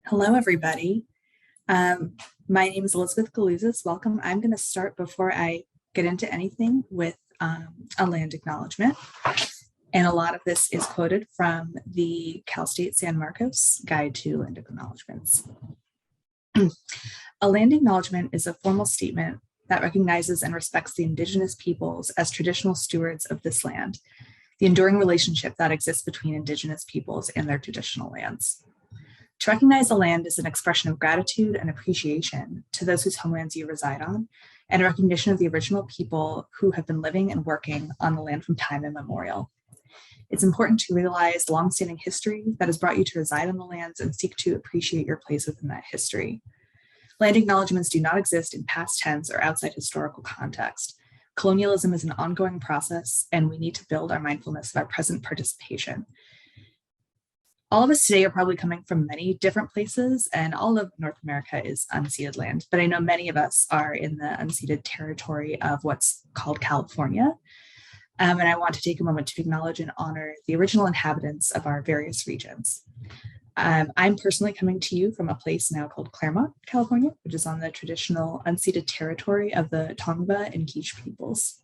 Hello, everybody. My name is Elizabeth Galuzis. Welcome. I'm going to start before I get into anything with a land acknowledgement. And a lot of this is quoted from the Cal State San Marcos Guide to Land Acknowledgements. A land acknowledgement is a formal statement that recognizes and respects the Indigenous peoples as traditional stewards of this land, the enduring relationship that exists between Indigenous peoples and their traditional lands. To recognize the land is an expression of gratitude and appreciation to those whose homelands you reside on, and a recognition of the original people who have been living and working on the land from time immemorial. It's important to realize the longstanding history that has brought you to reside on the lands and seek to appreciate your place within that history. Land acknowledgements do not exist in past tense or outside historical context. Colonialism is an ongoing process, and we need to build our mindfulness of our present participation. All of us today are probably coming from many different places, and all of North America is unceded land, but I know many of us are in the unceded territory of what's called California. And I want to take a moment to acknowledge and honor the original inhabitants of our various regions. I'm personally coming to you from a place now called Claremont, California, which is on the traditional unceded territory of the Tongva and Kizh peoples.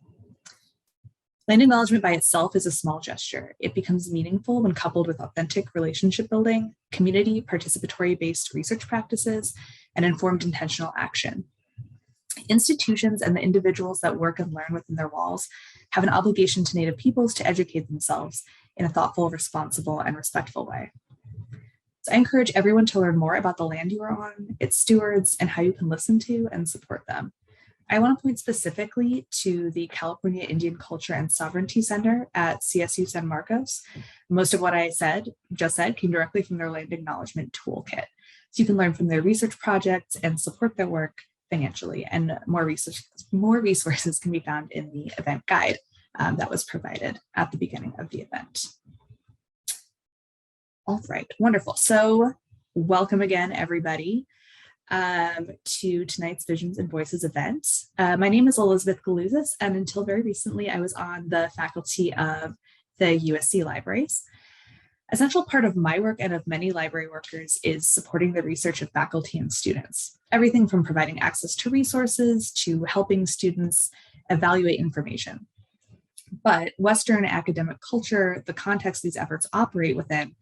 Land acknowledgement by itself is a small gesture. It becomes meaningful when coupled with authentic relationship building, community participatory-based research practices, and informed intentional action. Institutions and the individuals that work and learn within their walls have an obligation to Native peoples to educate themselves in a thoughtful, responsible, and respectful way. So I encourage everyone to learn more about the land you are on, its stewards, and how you can listen to and support them. I want to point specifically to the California Indian Culture and Sovereignty Center at CSU San Marcos. Most of what I just said came directly from their land acknowledgement toolkit. So you can learn from their research projects and support their work financially, and more resources can be found in the event guide that was provided at the beginning of the event. All right, wonderful. So welcome again, everybody, to tonight's Visions and Voices event. My name is Elizabeth Galuzis, and until very recently, I was on the faculty of the USC Libraries. A central part of my work and of many library workers is supporting the research of faculty and students. Everything from providing access to resources to helping students evaluate information. But Western academic culture, the context these efforts operate within,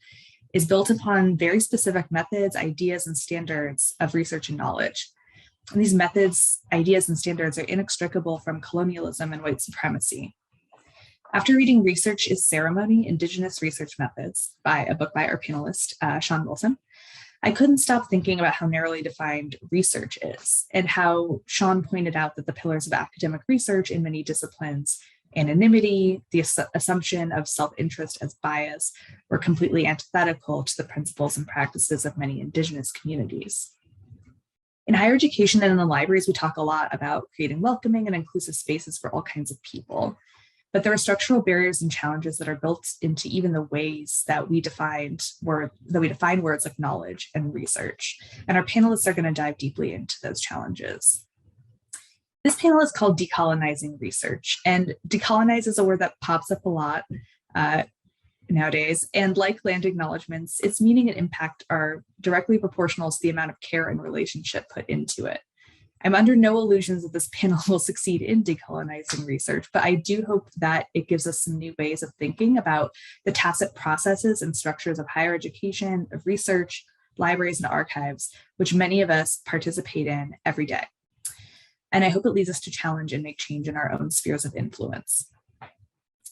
is built upon very specific methods, ideas, and standards of research and knowledge. And these methods, ideas, and standards are inextricable from colonialism and white supremacy. After reading Research is Ceremony, Indigenous Research Methods, a book by our panelist, Sean Wilson, I couldn't stop thinking about how narrowly defined research is, and how Sean pointed out that the pillars of academic research in many disciplines, anonymity, the assumption of self-interest as bias, were completely antithetical to the principles and practices of many Indigenous communities. In higher education and in the libraries, we talk a lot about creating welcoming and inclusive spaces for all kinds of people. But there are structural barriers and challenges that are built into even the ways that we define words like knowledge and research. And our panelists are going to dive deeply into those challenges. This panel is called Decolonizing Research, and decolonize is a word that pops up a lot nowadays. And like land acknowledgements, its meaning and impact are directly proportional to the amount of care and relationship put into it. I'm under no illusions that this panel will succeed in decolonizing research, but I do hope that it gives us some new ways of thinking about the tacit processes and structures of higher education, of research, libraries, and archives, which many of us participate in every day. And I hope it leads us to challenge and make change in our own spheres of influence.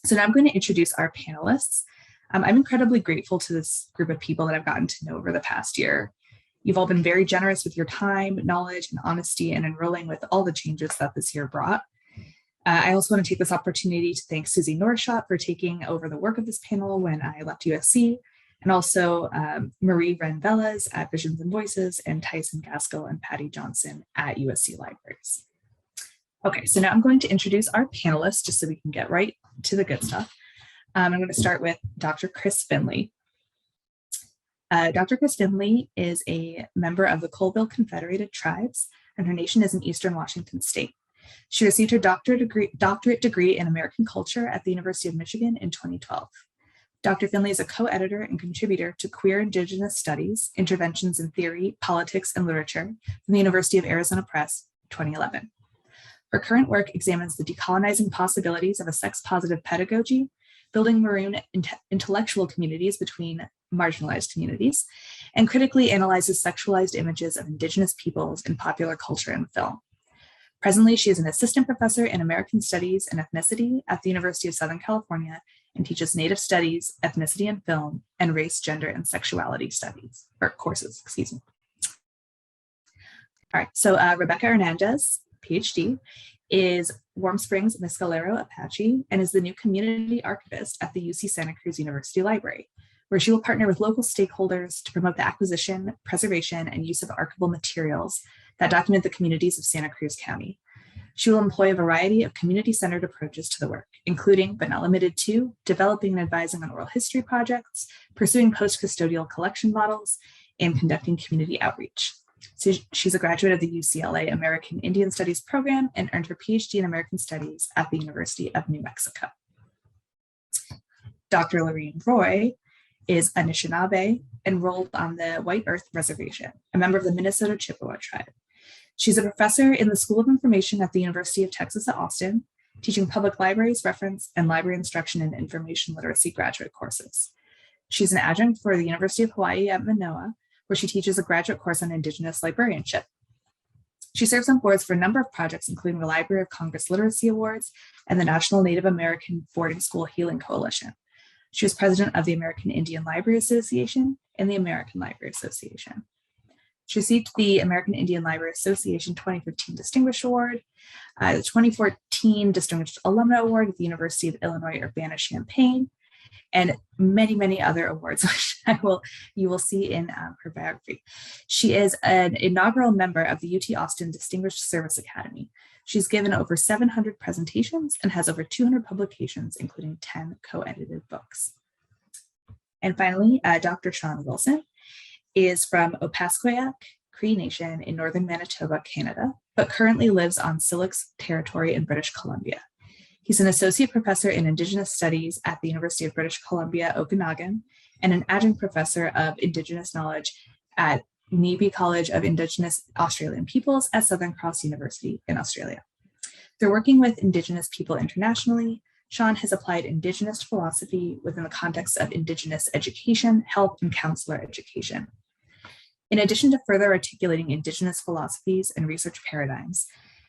So now I'm going to introduce our panelists. I'm incredibly grateful to this group of people that I've gotten to know over the past year. You've all been very generous with your time, knowledge, and honesty in enrolling with all the changes that this year brought. I also want to take this opportunity to thank Susie Norshot for taking over the work of this panel when I left USC, and also Marie Wren-Velez at Visions and Voices, and Tyson Gaskell and Patty Johnson at USC Libraries. Okay, so now I'm going to introduce our panelists just so we can get right to the good stuff. I'm going to start with Dr. Chris Finley. Dr. Chris Finley is a member of the Colville Confederated Tribes, and her nation is in Eastern Washington State. She received her doctorate degree in American culture at the University of Michigan in 2012. Dr. Finley is a co-editor and contributor to Queer Indigenous Studies, Interventions in Theory, Politics, and Literature from the University of Arizona Press, 2011. Her current work examines the decolonizing possibilities of a sex-positive pedagogy, building maroon intellectual communities between marginalized communities, and critically analyzes sexualized images of Indigenous peoples in popular culture and film. Presently, she is an assistant professor in American Studies and Ethnicity at the University of Southern California and teaches Native Studies, Ethnicity and Film, and Race, Gender, and Sexuality Studies, or courses, excuse me. All right, so Rebecca Hernandez, PhD, is Warm Springs Mescalero Apache and is the new community archivist at the UC Santa Cruz University Library, where she will partner with local stakeholders to promote the acquisition, preservation, and use of archival materials that document the communities of Santa Cruz County. She will employ a variety of community-centered approaches to the work, including, but not limited to, developing and advising on oral history projects, pursuing post-custodial collection models, and conducting community outreach. So she's a graduate of the UCLA American Indian Studies program and earned her PhD in American Studies at the University of New Mexico. Dr. Lorraine Roy is Anishinaabe, enrolled on the White Earth Reservation, a member of the Minnesota Chippewa tribe. She's a professor in the School of Information at the University of Texas at Austin, teaching public libraries, reference, and library instruction and information literacy graduate courses. She's an adjunct for the University of Hawaii at Manoa, where she teaches a graduate course on Indigenous librarianship. She serves on boards for a number of projects, including the Library of Congress Literacy Awards and the National Native American Boarding School Healing Coalition. She was president of the American Indian Library Association and the American Library Association. She received the American Indian Library Association 2015 Distinguished Award, the 2014 Distinguished Alumna Award at the University of Illinois Urbana-Champaign, and many, many other awards, which you will see in her biography. She is an inaugural member of the UT Austin Distinguished Service Academy. She's given over 700 presentations and has over 200 publications, including 10 co-edited books. And finally, Dr. Sean Wilson is from Opaskwayak Cree Nation in northern Manitoba, Canada, but currently lives on Syilx territory in British Columbia. He's an associate professor in Indigenous Studies at the University of British Columbia, Okanagan, and an adjunct professor of Indigenous Knowledge at Nebe College of Indigenous Australian Peoples at Southern Cross University in Australia. Through working with Indigenous people internationally, Sean has applied Indigenous philosophy within the context of Indigenous education, health, and counselor education. In addition to further articulating Indigenous philosophies and research paradigms,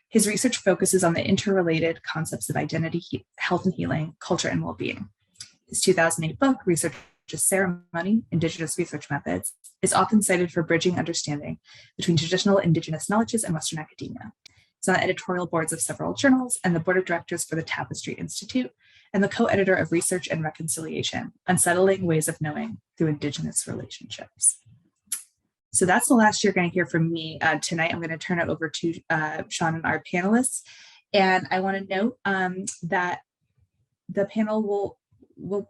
his research focuses on the interrelated concepts of identity, health and healing, culture, and well-being. His 2008 book, Research as Ceremony, Indigenous Research Methods, is often cited for bridging understanding between traditional Indigenous knowledges and Western academia. He's on the editorial boards of several journals and the board of directors for the Tapestry Institute, and the co-editor of Research and Reconciliation, Unsettling Ways of Knowing Through Indigenous Relationships. So that's the last you're going to hear from me tonight. I'm going to turn it over to Sean and our panelists. And I want to note that the panel will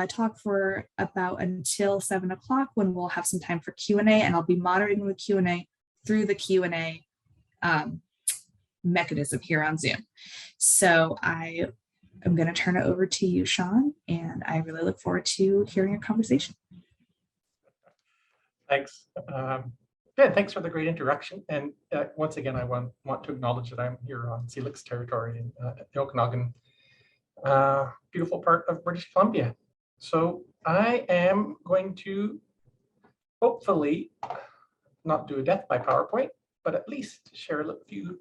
talk for about until 7 o'clock, when we'll have some time for Q&A, and I'll be moderating the Q&A through the Q&A mechanism here on Zoom. So I am going to turn it over to you, Sean, and I really look forward to hearing your conversation. Thanks. Yeah, thanks for the great introduction. And once again, I want to acknowledge that I'm here on Syilx territory in the Okanagan, beautiful part of British Columbia. So I am going to hopefully not do a death by PowerPoint, but at least share a few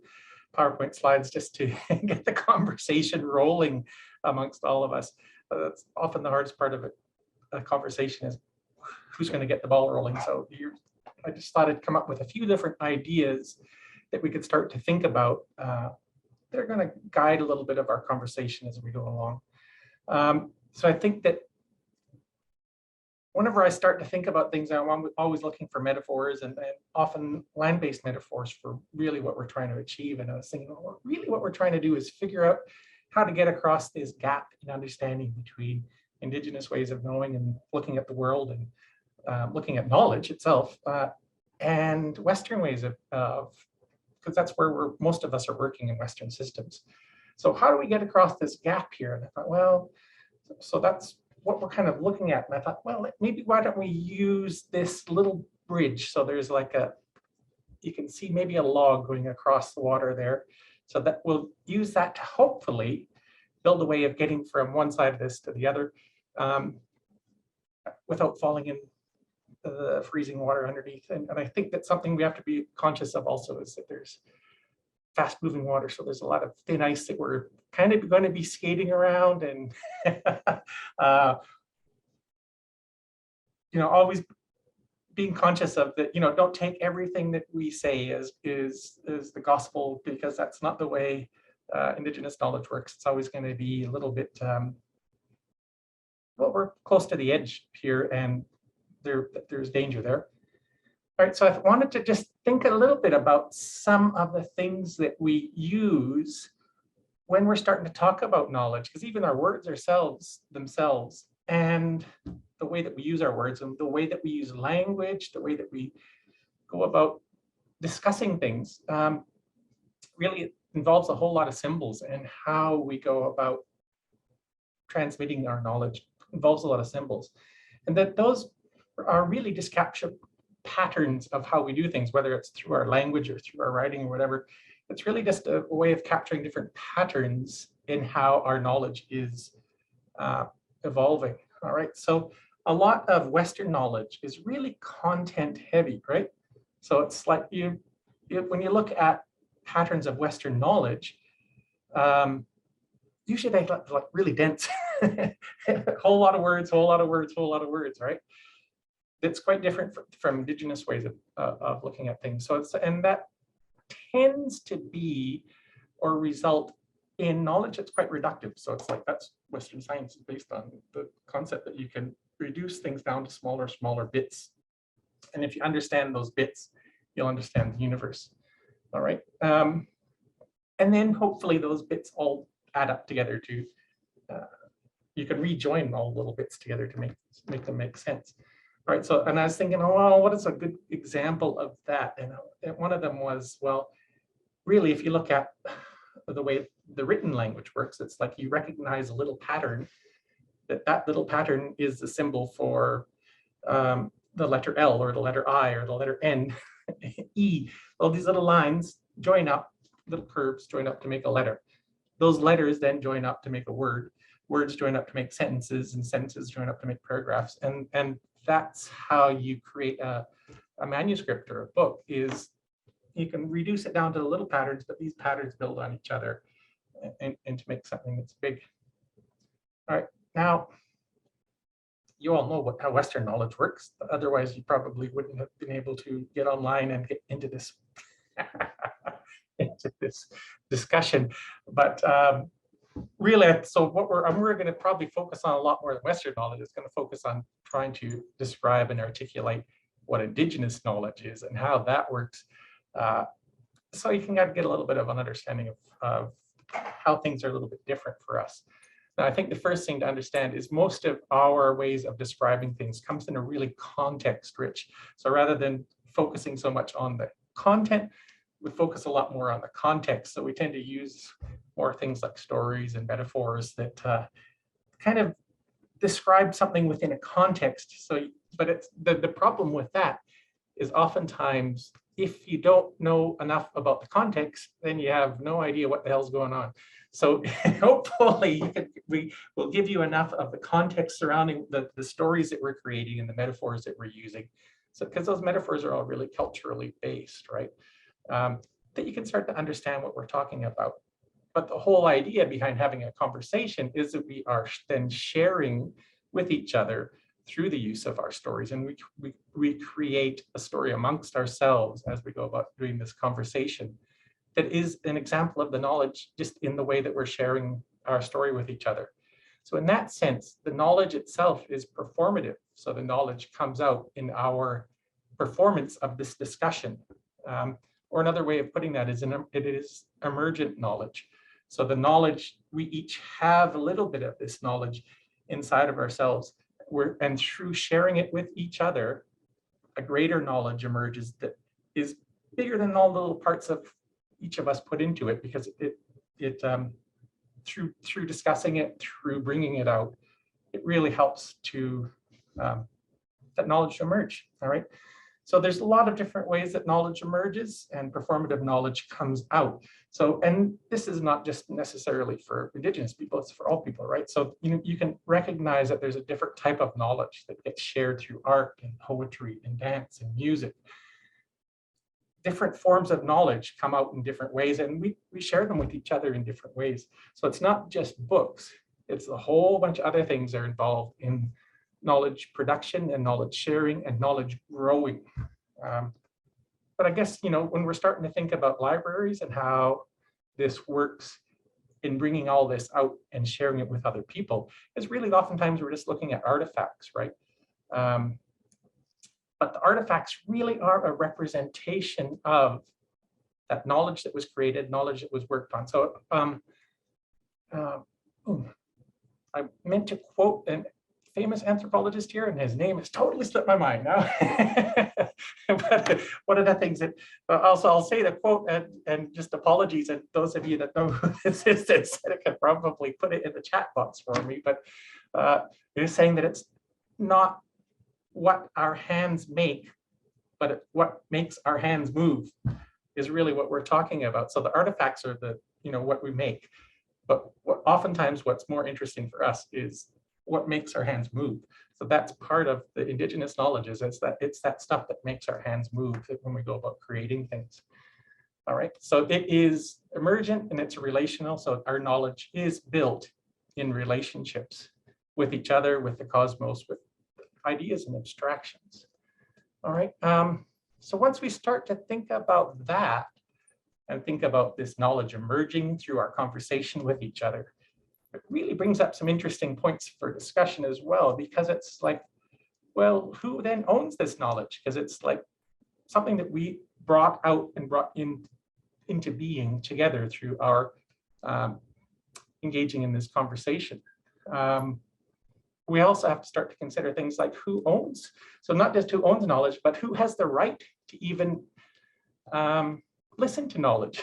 PowerPoint slides just to get the conversation rolling amongst all of us. That's often the hardest part of a conversation, is who's going to get the ball rolling. So I just thought I'd come up with a few different ideas that we could start to think about. They're going to guide a little bit of our conversation as we go along. So I think that whenever I start to think about things, I'm always looking for metaphors, and often land-based metaphors for really what we're trying to achieve. And I was thinking, well, really what we're trying to do is figure out how to get across this gap in understanding between Indigenous ways of knowing and looking at the world, and looking at knowledge itself, and Western ways of, because that's where most of us are working in Western systems. So how do we get across this gap here? And I thought, well, so that's what we're kind of looking at. And I thought, well, maybe why don't we use this little bridge? So there's like you can see maybe a log going across the water there. So that we'll use that to hopefully build a way of getting from one side of this to the other without falling in the freezing water underneath. And I think that's something we have to be conscious of also, is that there's fast moving water. So there's a lot of thin ice that we're kind of going to be skating around, and always being conscious of that, don't take everything that we say as is the gospel, because that's not the way Indigenous knowledge works. It's always going to be a little bit, well, we're close to the edge here, and there's danger there. All right, so I wanted to just think a little bit about some of the things that we use when we're starting to talk about knowledge, because even our words themselves, and the way that we use our words, and the way that we use language, the way that we go about discussing things, really involves a whole lot of symbols, and how we go about transmitting our knowledge involves a lot of symbols, and that those are really just capture patterns of how we do things, whether it's through our language or through our writing or whatever. It's really just a way of capturing different patterns in how our knowledge is evolving. All right, so a lot of Western knowledge is really content heavy, right? So it's like when you look at patterns of Western knowledge, usually they look like really dense, whole lot of words, right? It's quite different from Indigenous ways of looking at things. So and that tends to be or result in knowledge that's quite reductive. So it's like, that's Western science is based on the concept that you can reduce things down to smaller bits. And if you understand those bits, you'll understand the universe. All right. And then hopefully those bits all add up together to, you can rejoin all the little bits together to make them make sense. All right, so, and I was thinking, oh, well, what is a good example of that? And one of them was, well, really, if you look at the way the written language works, it's like you recognize a little pattern, that little pattern is the symbol for the letter L, or the letter I, or the letter N, E. All these little lines join up, little curves join up to make a letter. Those letters then join up to make a word. Words join up to make sentences, and sentences join up to make paragraphs. And that's how you create a manuscript or a book, is you can reduce it down to the little patterns, but these patterns build on each other and to make something that's big. All right, now you all know how Western knowledge works. Otherwise, you probably wouldn't have been able to get online and get into this into this discussion. But really, so what we're going to probably focus on a lot more than Western knowledge. Is going to focus on trying to describe and articulate what Indigenous knowledge is and how that works. So you can get a little bit of an understanding of how things are a little bit different for us. Now, I think the first thing to understand is most of our ways of describing things comes in a really context rich. So rather than focusing so much on the content, we focus a lot more on the context. So we tend to use more things like stories and metaphors that kind of describe something within a context. So, but it's the problem with that is oftentimes, if you don't know enough about the context, then you have no idea what the hell's going on. So hopefully we will give you enough of the context surrounding the stories that we're creating and the metaphors that we're using. So, because those metaphors are all really culturally based, right? That you can start to understand what we're talking about. But the whole idea behind having a conversation is that we are then sharing with each other through the use of our stories, and we create a story amongst ourselves as we go about doing this conversation that is an example of the knowledge, just in the way that we're sharing our story with each other. So in that sense, the knowledge itself is performative. So the knowledge comes out in our performance of this discussion. Or another way of putting that is it is emergent knowledge. So the knowledge, we each have a little bit of this knowledge inside of ourselves. And through sharing it with each other, a greater knowledge emerges that is bigger than all the little parts of each of us put into it, because through discussing it, through bringing it out, it really helps to that knowledge to emerge. All right. So there's a lot of different ways that knowledge emerges and performative knowledge comes out. So, and this is not just necessarily for Indigenous people, it's for all people, right? So you can recognize that there's a different type of knowledge that gets shared through art and poetry and dance and music. Different forms of knowledge come out in different ways, and we share them with each other in different ways. So it's not just books, it's a whole bunch of other things that are involved in knowledge production and knowledge sharing and knowledge growing. But I guess, when we're starting to think about libraries and how this works in bringing all this out and sharing it with other people, is really oftentimes we're just looking at artifacts, right? But the artifacts really are a representation of that knowledge that was created, knowledge that was worked on. So I meant to quote an famous anthropologist here, and his name has totally slipped my mind now. But one of the things that also I'll say the quote, and just apologies, and those of you that know who this is that said it can probably put it in the chat box for me, but it is saying that it's not what our hands make, but what makes our hands move is really what we're talking about. So the artifacts are the, what we make, but oftentimes what's more interesting for us is what makes our hands move. So that's part of the Indigenous knowledge, is it's that stuff that makes our hands move when we go about creating things. All right, so it is emergent and it's relational. So our knowledge is built in relationships with each other, with the cosmos, with ideas and abstractions. All right, so once we start to think about that and think about this knowledge emerging through our conversation with each other, it really brings up some interesting points for discussion as well, because it's like, well, who then owns this knowledge? Because it's like something that we brought out and brought into being together through our engaging in this conversation. We also have to start to consider things like who owns. So not just who owns knowledge, but who has the right to even listen to knowledge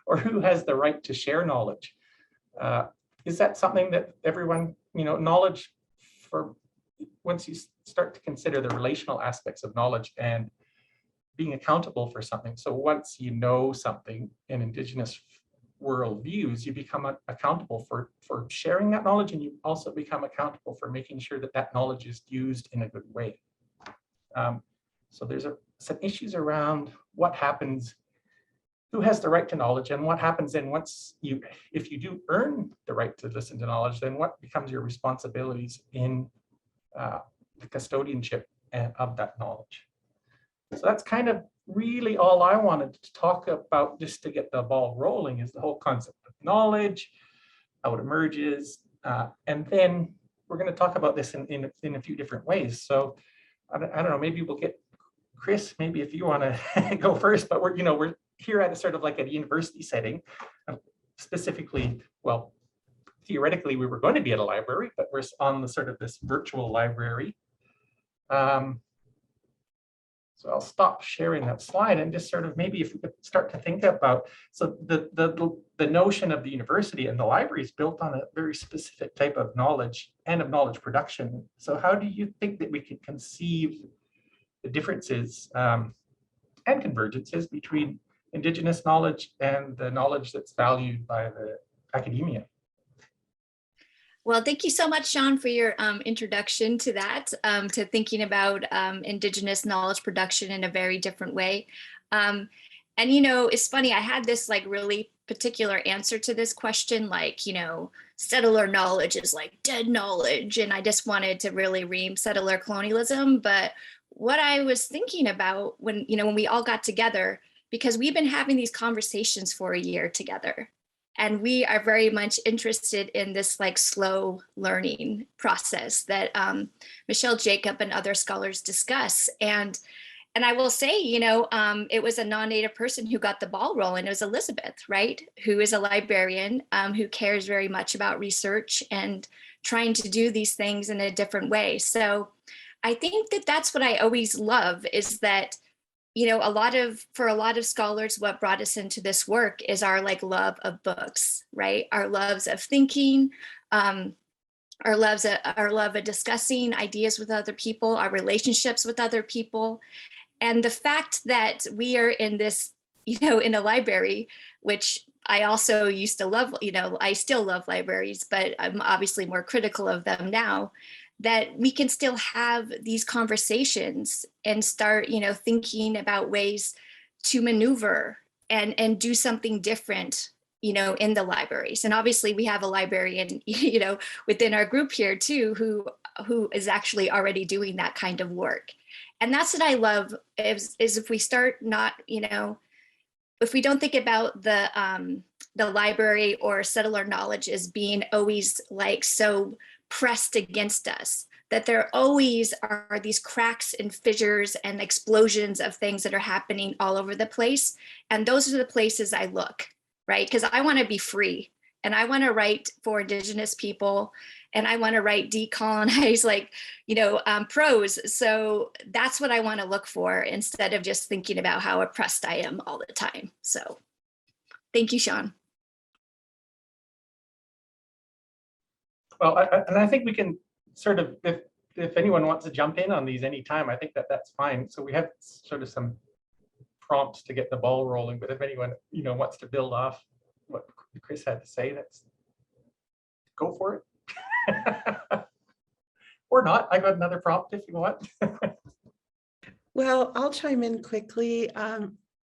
or who has the right to share knowledge. Is that something that everyone, knowledge, for once you start to consider the relational aspects of knowledge and being accountable for something. So once you know something in Indigenous worldviews, you become accountable for sharing that knowledge, and you also become accountable for making sure that that knowledge is used in a good way. So there's some issues around what happens, who has the right to knowledge, and what happens then if you do earn the right to listen to knowledge, then what becomes your responsibilities in the custodianship of that knowledge. So that's kind of really all I wanted to talk about, just to get the ball rolling, is the whole concept of knowledge, how it emerges, and then we're going to talk about this in a few different ways. So I don't know, maybe we'll get Chris, maybe if you want to go first, but we're here at a sort of like a university setting, specifically, well, theoretically we were going to be at a library, but we're on the sort of this virtual library. So I'll stop sharing that slide and just sort of maybe if we could start to think about, so the notion of the university and the library is built on a very specific type of knowledge and of knowledge production. So how do you think that we could conceive the differences and convergences between Indigenous knowledge and the knowledge that's valued by the academia? Well, thank you so much, Sean, for your introduction to that, to thinking about Indigenous knowledge production in a very different way. And, it's funny, I had this like really particular answer to this question, like, settler knowledge is like dead knowledge. And I just wanted to really ream settler colonialism. But what I was thinking about when we all got together, because we've been having these conversations for a year together. And we are very much interested in this like slow learning process that Michelle Jacob and other scholars discuss. And I will say, it was a non-Native person who got the ball rolling. It was Elizabeth, right? Who is a librarian who cares very much about research and trying to do these things in a different way. So I think that that's what I always love, is that for a lot of scholars, what brought us into this work is our like love of books, right? Our loves of thinking, our love of discussing ideas with other people, our relationships with other people. And the fact that we are in this, in a library, which I also used to love, I still love libraries, but I'm obviously more critical of them now, that we can still have these conversations and start, thinking about ways to maneuver and do something different, in the libraries. And obviously we have a librarian, within our group here too, who is actually already doing that kind of work. And that's what I love is if we start not, if we don't think about the library or settler knowledge as being always like so pressed against us, that there always are these cracks and fissures and explosions of things that are happening all over the place. And those are the places I look, right? Because I want to be free and I want to write for Indigenous people and I want to write decolonize, prose. So that's what I want to look for instead of just thinking about how oppressed I am all the time. So thank you, Sean. Well, I think we can sort of, if anyone wants to jump in on these anytime, I think that's fine. So we have sort of some prompts to get the ball rolling, but if anyone, wants to build off what Chris had to say, that's go for it. Or not. I got another prompt if you want. Well, I'll chime in quickly.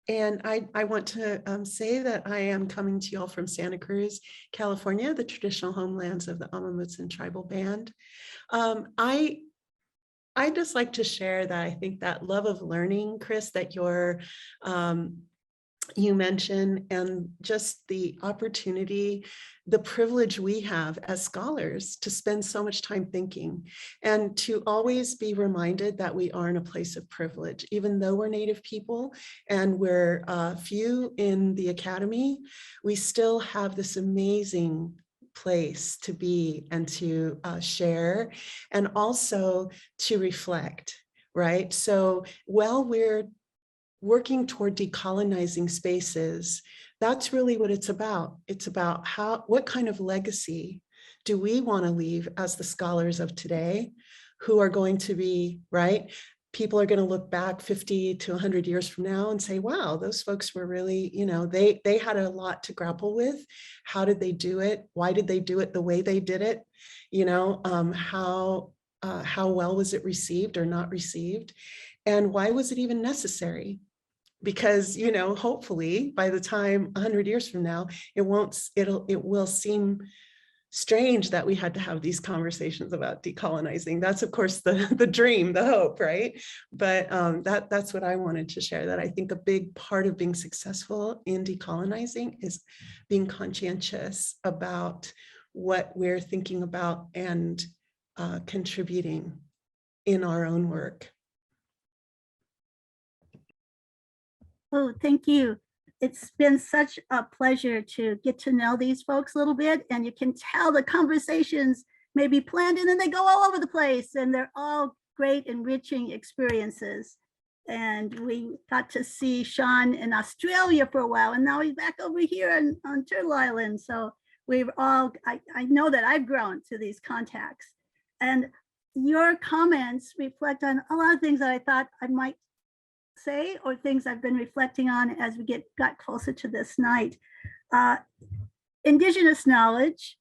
And I want to say that I am coming to you all from Santa Cruz, California, the traditional homelands of the Amamutsan tribal band. I just like to share that I think that love of learning, Chris, that you mentioned, and just the opportunity, the privilege we have as scholars to spend so much time thinking and to always be reminded that we are in a place of privilege, even though we're Native people and we're few in the academy, we still have this amazing place to be and to share and also to reflect, right? So while we're working toward decolonizing spaces, that's really what it's about. It's about what kind of legacy do we want to leave as the scholars of today who are going to be, right? People are going to look back 50 to 100 years from now and say, wow, those folks were really, they had a lot to grapple with. How did they do it? Why did they do it the way they did it? How well was it received or not received? And why was it even necessary? Because, hopefully by the time 100 years from now, it will seem strange that we had to have these conversations about decolonizing. That's of course the dream, the hope, right? But that's what I wanted to share, that I think a big part of being successful in decolonizing is being conscientious about what we're thinking about and contributing in our own work. Oh, thank you. It's been such a pleasure to get to know these folks a little bit, and you can tell the conversations may be planned and then they go all over the place, and they're all great, enriching experiences. And we got to see Sean in Australia for a while, and now he's back over here on Turtle Island. So we've all, I know that I've grown to these contacts. And your comments reflect on a lot of things that I thought I might say, or things I've been reflecting on as we got closer to this night. Indigenous knowledge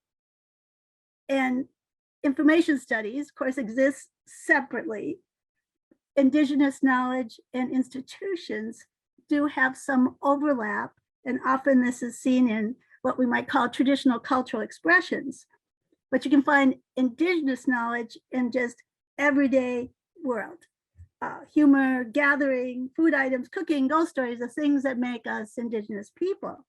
and information studies, of course, exist separately. Indigenous knowledge and institutions do have some overlap, and often this is seen in what we might call traditional cultural expressions. But you can find Indigenous knowledge in just everyday world. Humor, gathering, food items, cooking, ghost stories, the things that make us Indigenous people.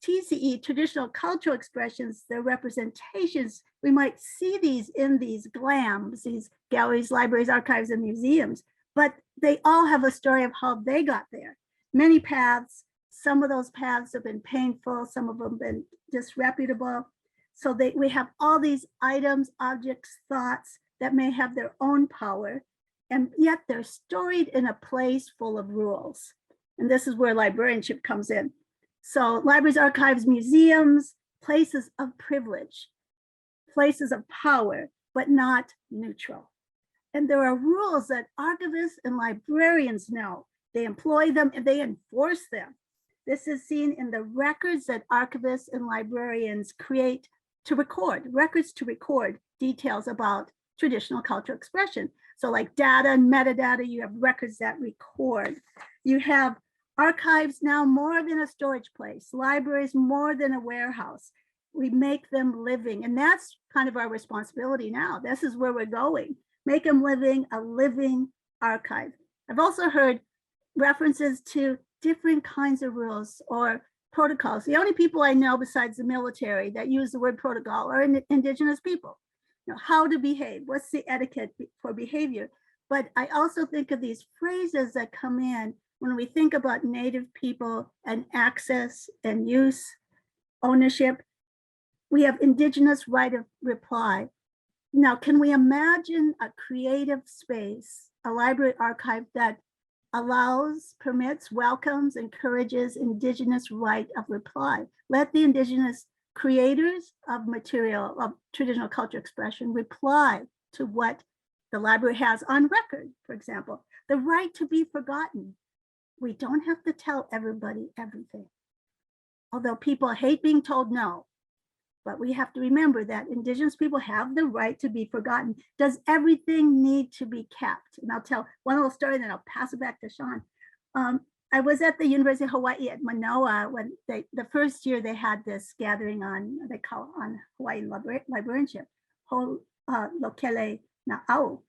TCE, traditional cultural expressions, their representations, we might see these in these GLAMs, these galleries, libraries, archives, and museums, but they all have a story of how they got there. Many paths, some of those paths have been painful, some of them have been disreputable. So we have all these items, objects, thoughts that may have their own power, and yet they're storied in a place full of rules. And this is where librarianship comes in. So libraries, archives, museums, places of privilege, places of power, but not neutral. And there are rules that archivists and librarians know. They employ them and they enforce them. This is seen in the records that archivists and librarians create to record, records to record details about traditional cultural expression. So like data and metadata, you have records that record. You have archives now more than a storage place, libraries more than a warehouse. We make them living, and that's kind of our responsibility now. This is where we're going. Make them living, a living archive. I've also heard references to different kinds of rules or protocols. The only people I know besides the military that use the word protocol are Indigenous people. You know, how to behave, what's the etiquette for behavior. But I also think of these phrases that come in when we think about Native people and access and use, ownership. We have Indigenous right of reply. Now, can we imagine a creative space, a library archive that allows, permits, welcomes, encourages Indigenous right of reply? Let the Indigenous creators of material, of traditional culture expression, reply to what the library has on record. For example, the right to be forgotten. We don't have to tell everybody everything. Although people hate being told no, but we have to remember that Indigenous people have the right to be forgotten. Does everything need to be kept? And I'll tell one little story, then I'll pass it back to Sean. I was at the University of Hawaii at Manoa when the first year they had this gathering on, they call it on Hawaii Librarianship, Lokele Na'au.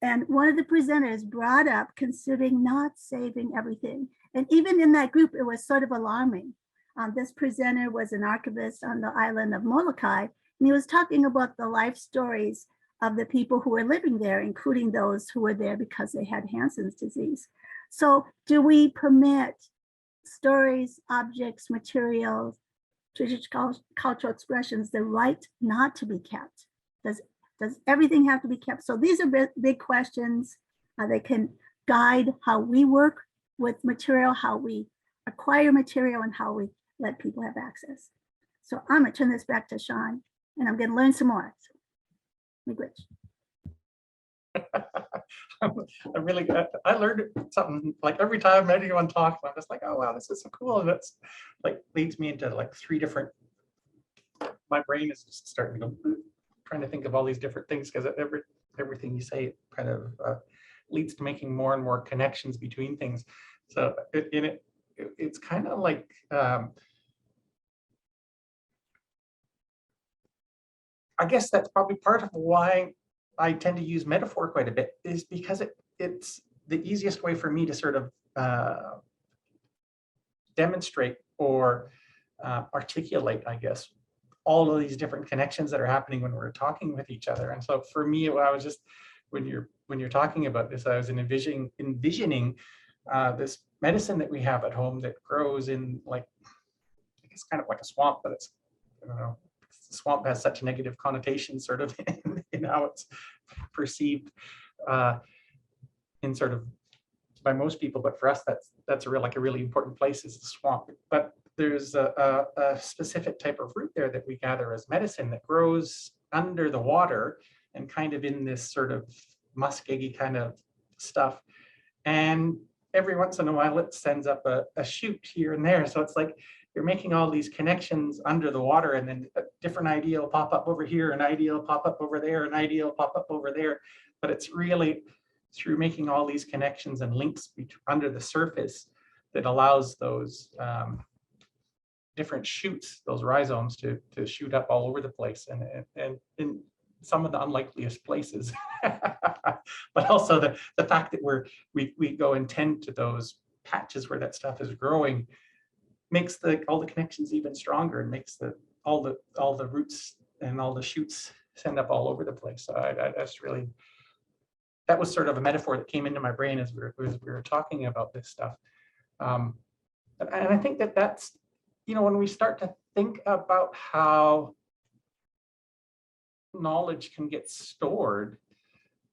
And one of the presenters brought up considering not saving everything. And even in that group, it was sort of alarming. This presenter was an archivist on the island of Molokai, and he was talking about the life stories of the people who were living there, including those who were there because they had Hansen's disease. So do we permit stories, objects, materials, traditional cultural expressions, the right not to be kept? Does everything have to be kept? So these are big questions. They can guide how we work with material, how we acquire material, and how we let people have access. So I'm gonna turn this back to Sean, and I'm gonna learn some more. I learned something like every time anyone talks, I'm just like, oh wow, this is so cool. And it's like leads me into like three different, my brain is just starting to go, trying to think of all these different things, because everything you say kind of leads to making more and more connections between things. So it's kind of like I guess that's probably part of why I tend to use metaphor quite a bit, is because it's the easiest way for me to sort of demonstrate or articulate, I guess, all of these different connections that are happening when we're talking with each other. And so for me, I was just, when you're talking about this, I was envisioning this medicine that we have at home that grows in, like, it's kind of like a swamp, but it's, I don't know, the swamp has such a negative connotation sort of in how it's perceived in sort of by most people, but for us that's a really important place, is the swamp. But there's a specific type of root there that we gather as medicine that grows under the water and kind of in this sort of muskeggy kind of stuff, and every once in a while it sends up a shoot here and there. So it's like you're making all these connections under the water, and then a different idea will pop up over here, an idea will pop up over there, an idea will pop up over there. But it's really through making all these connections and links under the surface that allows those different shoots, those rhizomes, to shoot up all over the place, and in some of the unlikeliest places. But also the fact that we go and tend to those patches where that stuff is growing makes all the connections even stronger, and makes all the roots and all the shoots send up all over the place. So that was sort of a metaphor that came into my brain as we were talking about this stuff. And I think that's, when we start to think about how knowledge can get stored,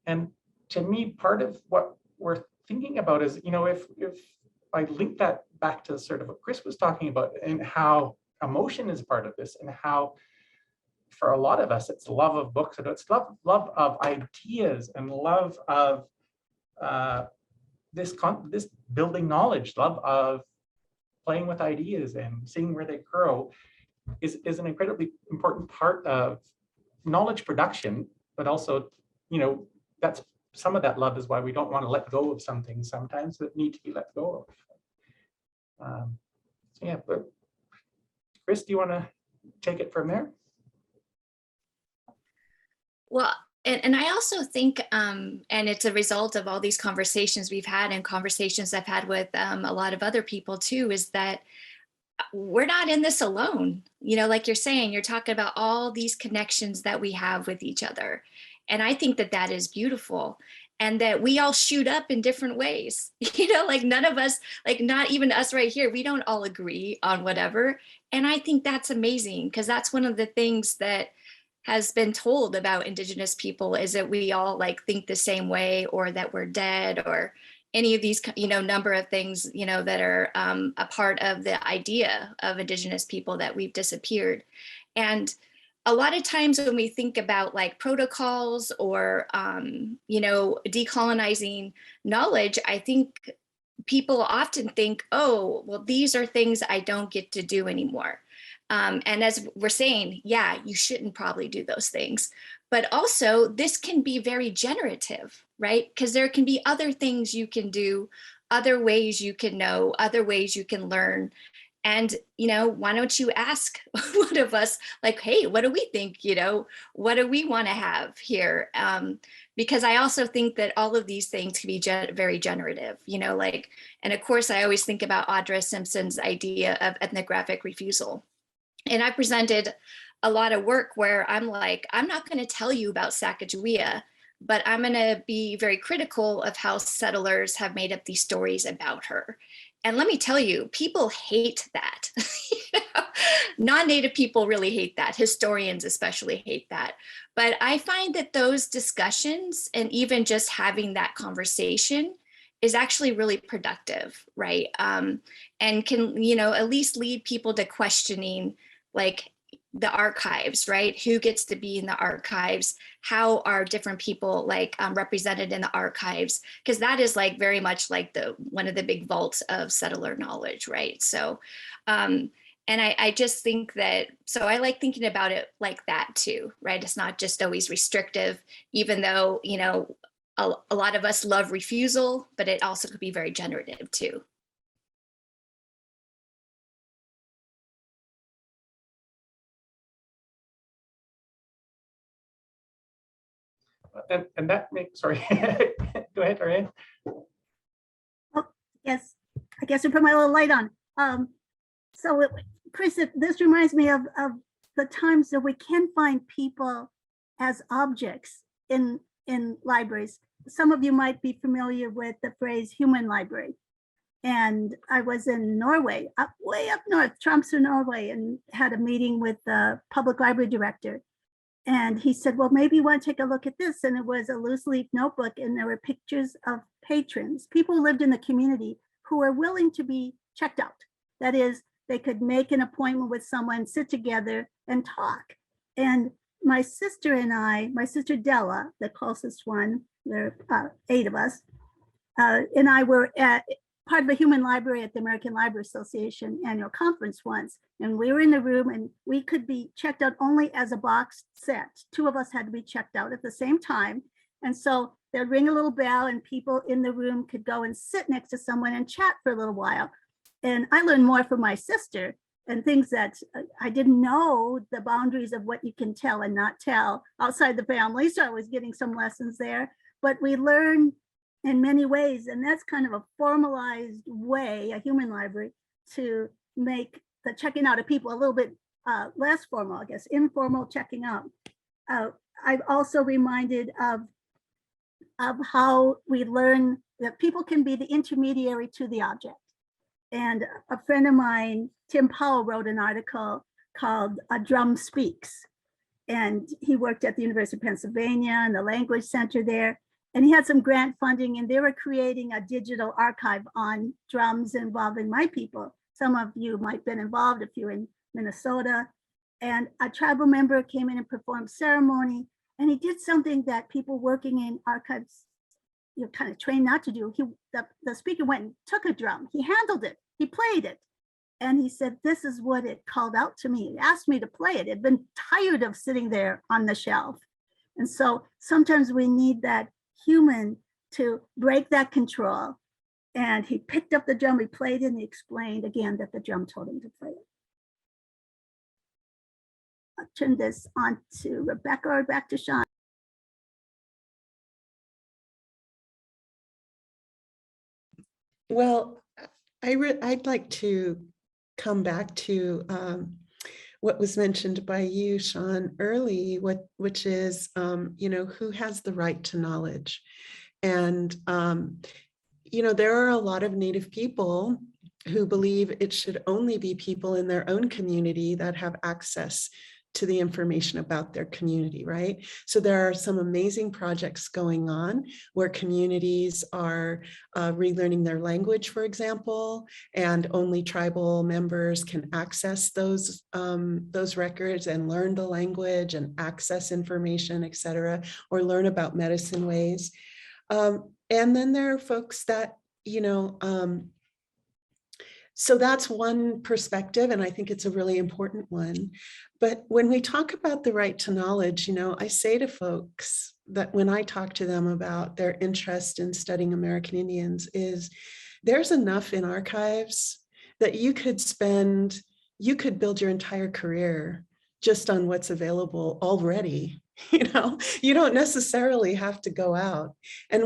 and to me, part of what we're thinking about is, if I link that back to sort of what Chris was talking about, and how emotion is part of this, and how for a lot of us, it's love of books, and it's love of ideas, and love of this building knowledge, love of playing with ideas and seeing where they grow is an incredibly important part of knowledge production. But also, that's some of that love is why we don't want to let go of some things sometimes that need to be let go of. So yeah, but Chris, do you want to take it from there? Well, and I also think, and it's a result of all these conversations we've had and conversations I've had with a lot of other people too, is that we're not in this alone. Like you're saying, you're talking about all these connections that we have with each other. And I think that that is beautiful, and that we all shoot up in different ways. Like none of us, like not even us right here, we don't all agree on whatever. And I think that's amazing, because that's one of the things that has been told about Indigenous people, is that we all like think the same way, or that we're dead, or any of these, number of things, that are a part of the idea of Indigenous people, that we've disappeared. And a lot of times when we think about like protocols or, decolonizing knowledge, I think people often think, oh, well, these are things I don't get to do anymore. And as we're saying, yeah, you shouldn't probably do those things. But also this can be very generative, right? Because there can be other things you can do, other ways you can know, other ways you can learn. And, why don't you ask one of us, like, hey, what do we think? What do we want to have here? Because I also think that all of these things can be very generative, and of course, I always think about Audra Simpson's idea of ethnographic refusal. And I presented a lot of work where I'm like, I'm not going to tell you about Sacagawea, but I'm going to be very critical of how settlers have made up these stories about her. And let me tell you, people hate that. Non-Native people really hate that. Historians especially hate that. But I find that those discussions, and even just having that conversation, is actually really productive, right? And can, at least lead people to questioning, like, the archives, right? Who gets to be in the archives? How are different people like represented in the archives? Because that is like very much like one of the big vaults of settler knowledge, right? So, and I just think that, so I like thinking about it like that too, right? It's not just always restrictive, even though, a lot of us love refusal, but it also could be very generative too. And that makes, sorry, go ahead, Ariane. Oh, yes, I guess I put my little light on. Chris, this reminds me of the times that we can find people as objects in libraries. Some of you might be familiar with the phrase human library. And I was in Norway, way up north, Tromsø, Norway, and had a meeting with the public library director. And he said, well, maybe you want to take a look at this. And it was a loose leaf notebook, and there were pictures of patrons, people who lived in the community who were willing to be checked out. That is, they could make an appointment with someone, sit together and talk. And my sister and I, my sister Della, the closest one, there are 8 of us, and I were at part of a human library at the American Library Association annual conference once. And we were in the room, and we could be checked out only as a box set. 2 of us had to be checked out at the same time. And so they'd ring a little bell, and people in the room could go and sit next to someone and chat for a little while. And I learned more from my sister, and things that I didn't know, the boundaries of what you can tell and not tell outside the family. So I was getting some lessons there, but we learn in many ways. And that's kind of a formalized way, a human library, to make the checking out of people a little bit less formal, I guess, informal checking out. I'm also reminded of how we learn that people can be the intermediary to the object. And a friend of mine, Tim Powell, wrote an article called A Drum Speaks. And he worked at the University of Pennsylvania and the Language Center there. And he had some grant funding, and they were creating a digital archive on drums involving my people. Some of you might have been involved if you're in Minnesota. and a tribal member came in and performed ceremony, and he did something that people working in archives, kind of trained not to do. The speaker went and took a drum. He handled it. He played it. And he said, this is what it called out to me. It asked me to play it. It had been tired of sitting there on the shelf. And so sometimes we need that human to break that control. And he picked up the drum, he played it, and he explained again that the drum told him to play it. I'll turn this on to Rebecca or back to Sean. Well, I'd like to come back to what was mentioned by you, Sean, early, which is, who has the right to knowledge? And, there are a lot of Native people who believe it should only be people in their own community that have access to the information about their community, right? So there are some amazing projects going on where communities are relearning their language, for example, and only tribal members can access those records and learn the language and access information, et cetera, or learn about medicine ways. And then there are folks that, so that's one perspective, and I think it's a really important one. But when we talk about the right to knowledge, I say to folks that when I talk to them about their interest in studying American Indians is there's enough in archives that you could build your entire career just on what's available already. You don't necessarily have to go out and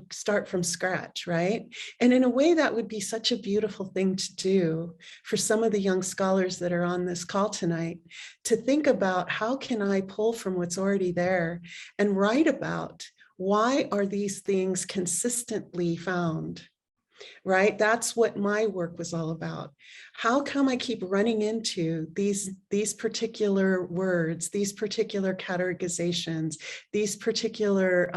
start from scratch, right? And in a way, that would be such a beautiful thing to do for some of the young scholars that are on this call tonight, to think about how can I pull from what's already there and write about why are these things consistently found, right? That's what my work was all about. How come I keep running into these particular words, these particular categorizations, these particular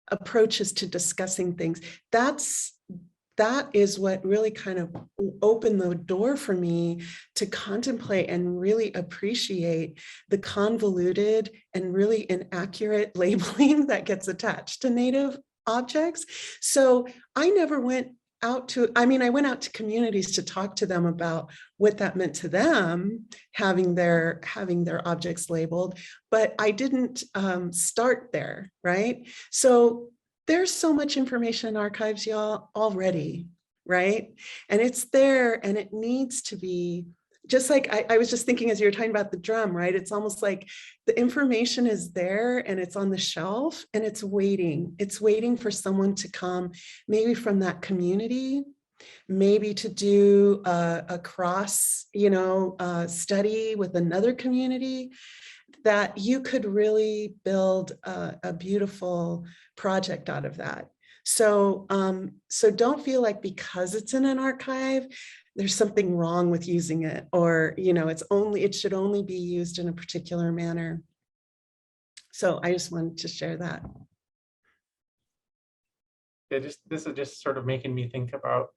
approaches to discussing things? That is what really kind of opened the door for me to contemplate and really appreciate the convoluted and really inaccurate labeling that gets attached to Native objects. So I never went out to, I went out to communities to talk to them about what that meant to them, having their objects labeled, but I didn't start there, right? So there's so much information in archives, y'all, already, right? And it's there, and it needs to be, just like I was just thinking as you were talking about the drum, right? It's almost like the information is there and it's on the shelf and it's waiting. It's waiting for someone to come, maybe from that community, maybe to do a cross, study with another community, that you could really build a beautiful project out of that. So, so don't feel like because it's in an archive, there's something wrong with using it, or, it should only be used in a particular manner. So I just wanted to share that. Yeah, this is just sort of making me think about,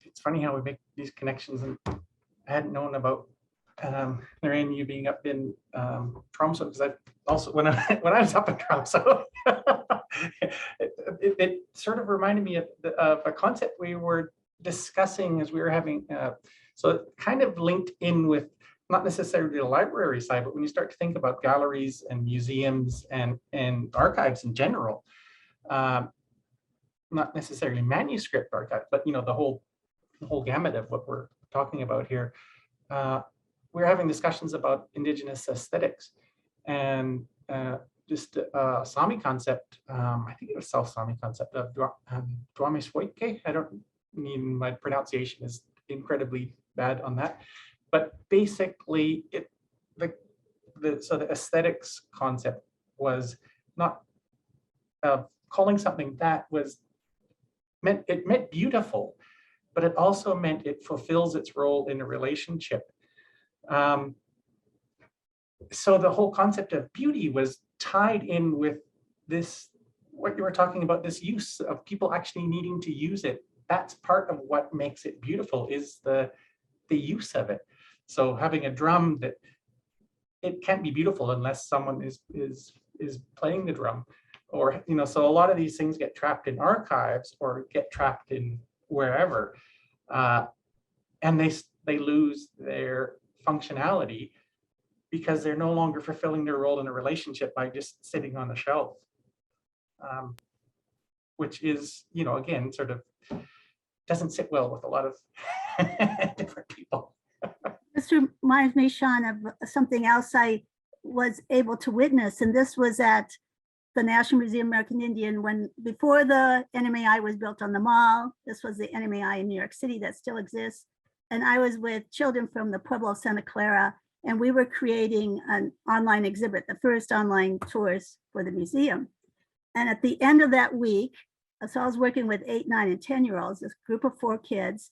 it's funny how we make these connections, and I hadn't known about Lorraine, you being up in Tromsø, because I also, when I was up in Tromsø, it sort of reminded me of a concept we were discussing as we were having, so it kind of linked in with not necessarily the library side, but when you start to think about galleries and museums and archives in general, not necessarily manuscript archives, but the whole gamut of what we're talking about here. We're having discussions about Indigenous aesthetics and just Sami concept. I think it was South Sami concept of Dwame Swoike. I don't mean, my pronunciation is incredibly bad on that, but basically so the aesthetics concept was not calling something that meant beautiful, but it also meant it fulfills its role in a relationship. So the whole concept of beauty was tied in with this, what you were talking about, this use of people actually needing to use it. That's part of what makes it beautiful, is the the use of it. So having a drum that it can't be beautiful unless someone is playing the drum, or so a lot of these things get trapped in archives or get trapped in wherever, and they lose their functionality because they're no longer fulfilling their role in a relationship by just sitting on the shelf, which is again sort of doesn't sit well with a lot of different people. This reminds me, Sean, of something else I was able to witness, and this was at the National Museum of American Indian before the NMAI was built on the mall. This was the NMAI in New York City that still exists. And I was with children from the Pueblo of Santa Clara, and we were creating an online exhibit, the first online tours for the museum. And at the end of that week, so I was working with 8, 9, and 10-year-olds, this group of 4 kids.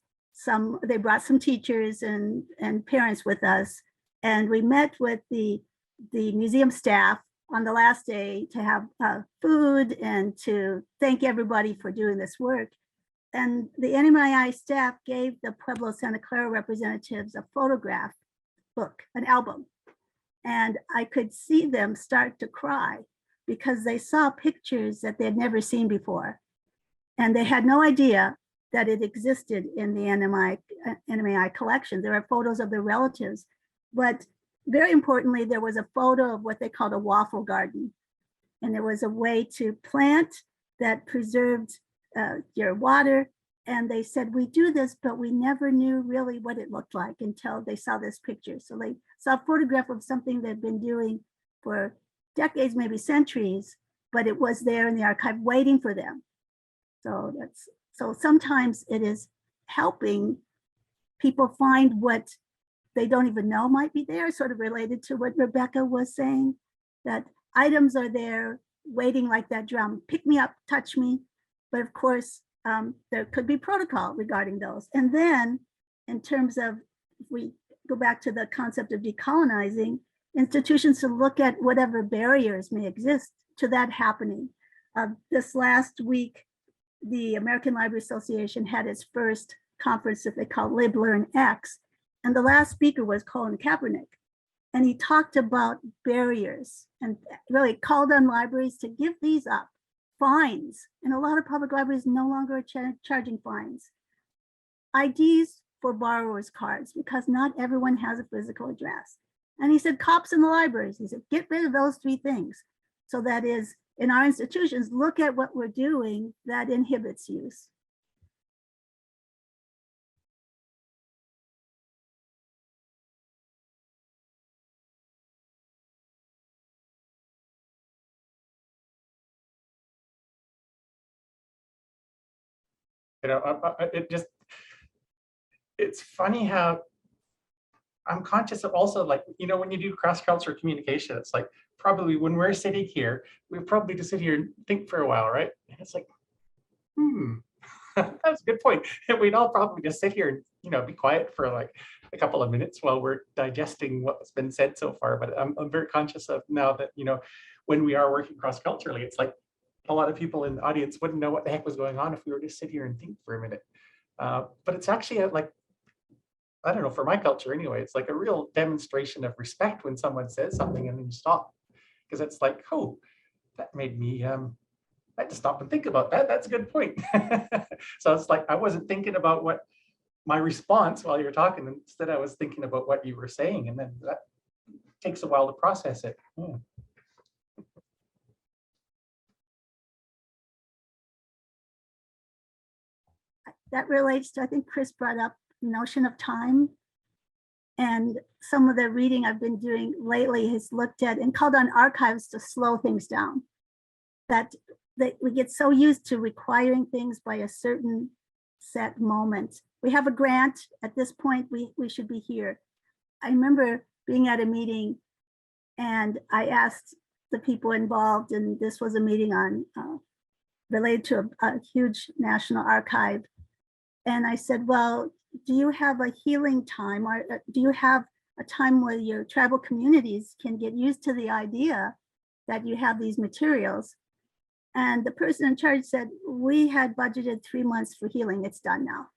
They brought some teachers and parents with us, and we met with the museum staff on the last day to have food and to thank everybody for doing this work. And the NMII staff gave the Pueblo Santa Clara representatives a photograph book, an album. And I could see them start to cry because they saw pictures that they had never seen before. And they had no idea that it existed in the NMAI collection. There are photos of their relatives, but very importantly, there was a photo of what they called a waffle garden. And there was a way to plant that preserved your water. And they said, we do this, but we never knew really what it looked like until they saw this picture. So they saw a photograph of something they've been doing for decades, maybe centuries, but it was there in the archive waiting for them. So sometimes it is helping people find what they don't even know might be there, sort of related to what Rebecca was saying, that items are there waiting like that drum, pick me up, touch me. But of course, there could be protocol regarding those. And then in terms of, if we go back to the concept of decolonizing, institutions to look at whatever barriers may exist to that happening. This last week, the American Library Association had its first conference that they call Live, Learn, X. And the last speaker was Colin Kaepernick. And he talked about barriers and really called on libraries to give these up, fines. And a lot of public libraries no longer are charging fines. IDs for borrowers' cards, because not everyone has a physical address. And he said, cops in the libraries, he said, get rid of those 3 things. So that is, in our institutions, look at what we're doing that inhibits use. It's funny how I'm conscious of also, like, when you do cross-cultural communication, it's like probably when we're sitting here, we probably just sit here and think for a while, right? And it's like, that's a good point. And we'd all probably just sit here and be quiet for like a couple of minutes while we're digesting what's been said so far. But I'm very conscious of now that when we are working cross-culturally, it's like a lot of people in the audience wouldn't know what the heck was going on if we were to sit here and think for a minute. But it's actually like, I don't know, for my culture anyway, it's like a real demonstration of respect when someone says something and then you stop. Because it's like, oh, that made me, I had to stop and think about that. That's a good point. So it's like, I wasn't thinking about what my response while you're talking. Instead, I was thinking about what you were saying. And then that takes a while to process it. That relates to, I think Chris brought up the notion of time. And some of the reading I've been doing lately has looked at and called on archives to slow things down. That we get so used to requiring things by a certain set moment. We have a grant, at this point, we should be here. I remember being at a meeting and I asked the people involved, and this was a meeting on related to a huge national archive. And I said, well, do you have a healing time, or do you have a time where your tribal communities can get used to the idea that you have these materials? And the person in charge said, we had budgeted 3 months for healing. It's done now.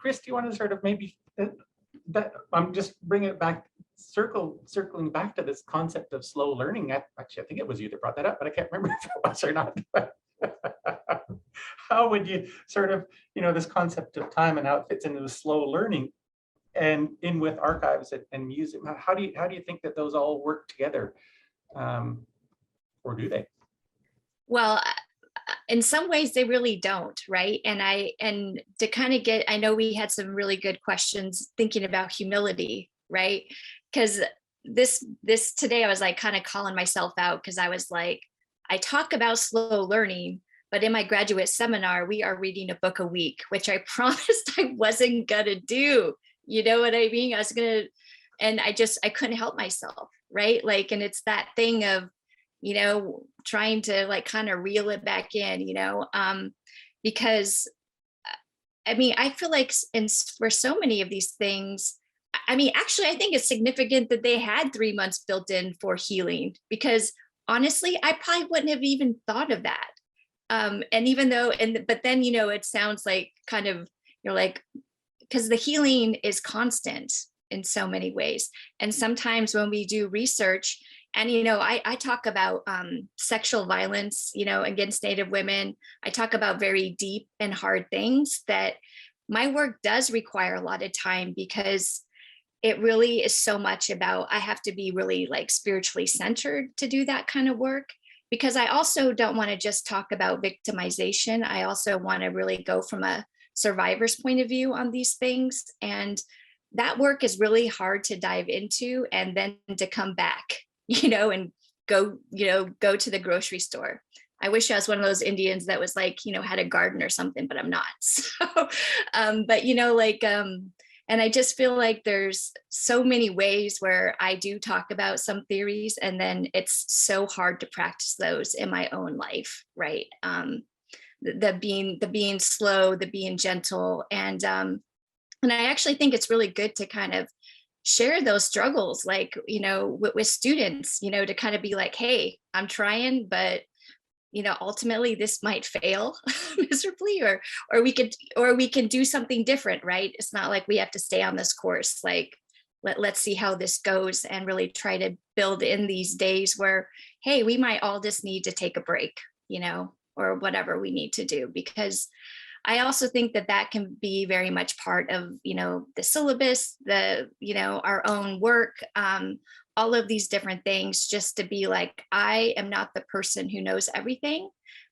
Chris, do you want to sort of maybe I'm just bringing it back, circling back to this concept of slow learning. Actually, I think it was you that brought that up, but I can't remember if it was or not. How would you sort of, this concept of time and how it fits into the slow learning and in with archives and museum? How do you think that those all work together, or do they? Well, in some ways they really don't, right? And to kind of I know we had some really good questions thinking about humility, right? Because this today I was like kind of calling myself out, because I was like, I talk about slow learning, but in my graduate seminar, we are reading a book a week, which I promised I wasn't gonna do. You know what I mean? I was gonna, and I couldn't help myself, right? Like, and it's that thing of, trying to like kind of reel it back in, because I mean, I feel like for so many of these things, I mean, actually, I think it's significant that they had 3 months built in for healing, because honestly, I probably wouldn't have even thought of that. And even though, but then, it sounds like kind of, you're like, because the healing is constant in so many ways. And sometimes when we do research, and, I talk about sexual violence, against Native women. I talk about very deep and hard things that my work does require a lot of time, because it really is so much about, I have to be really like spiritually centered to do that kind of work, because I also don't want to just talk about victimization. I also want to really go from a survivor's point of view on these things. And that work is really hard to dive into and then to come back, and go to the grocery store. I wish I was one of those Indians that was like, had a garden or something, but I'm not. So, but and I just feel like there's so many ways where I do talk about some theories, and then it's so hard to practice those in my own life, right? The being slow, the being gentle, and I actually think it's really good to kind of share those struggles, like, with students, to kind of be like, hey, I'm trying, but, ultimately this might fail miserably, or we can do something different, right? It's not like we have to stay on this course. Like, let's see how this goes, and really try to build in these days where, hey, we might all just need to take a break, or whatever we need to do, because I also think that can be very much part of, the syllabus, our own work, all of these different things, just to be like, I am not the person who knows everything.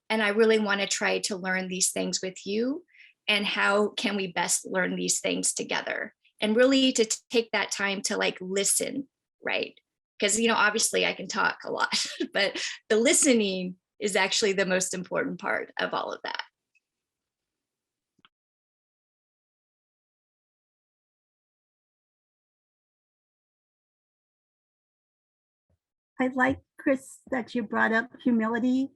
And I really want to try to learn these things with you. And how can we best learn these things together? And really to take that time to like listen, right? Because, obviously I can talk a lot, but the listening is actually the most important part of all of that. I like, Chris, that you brought up humility,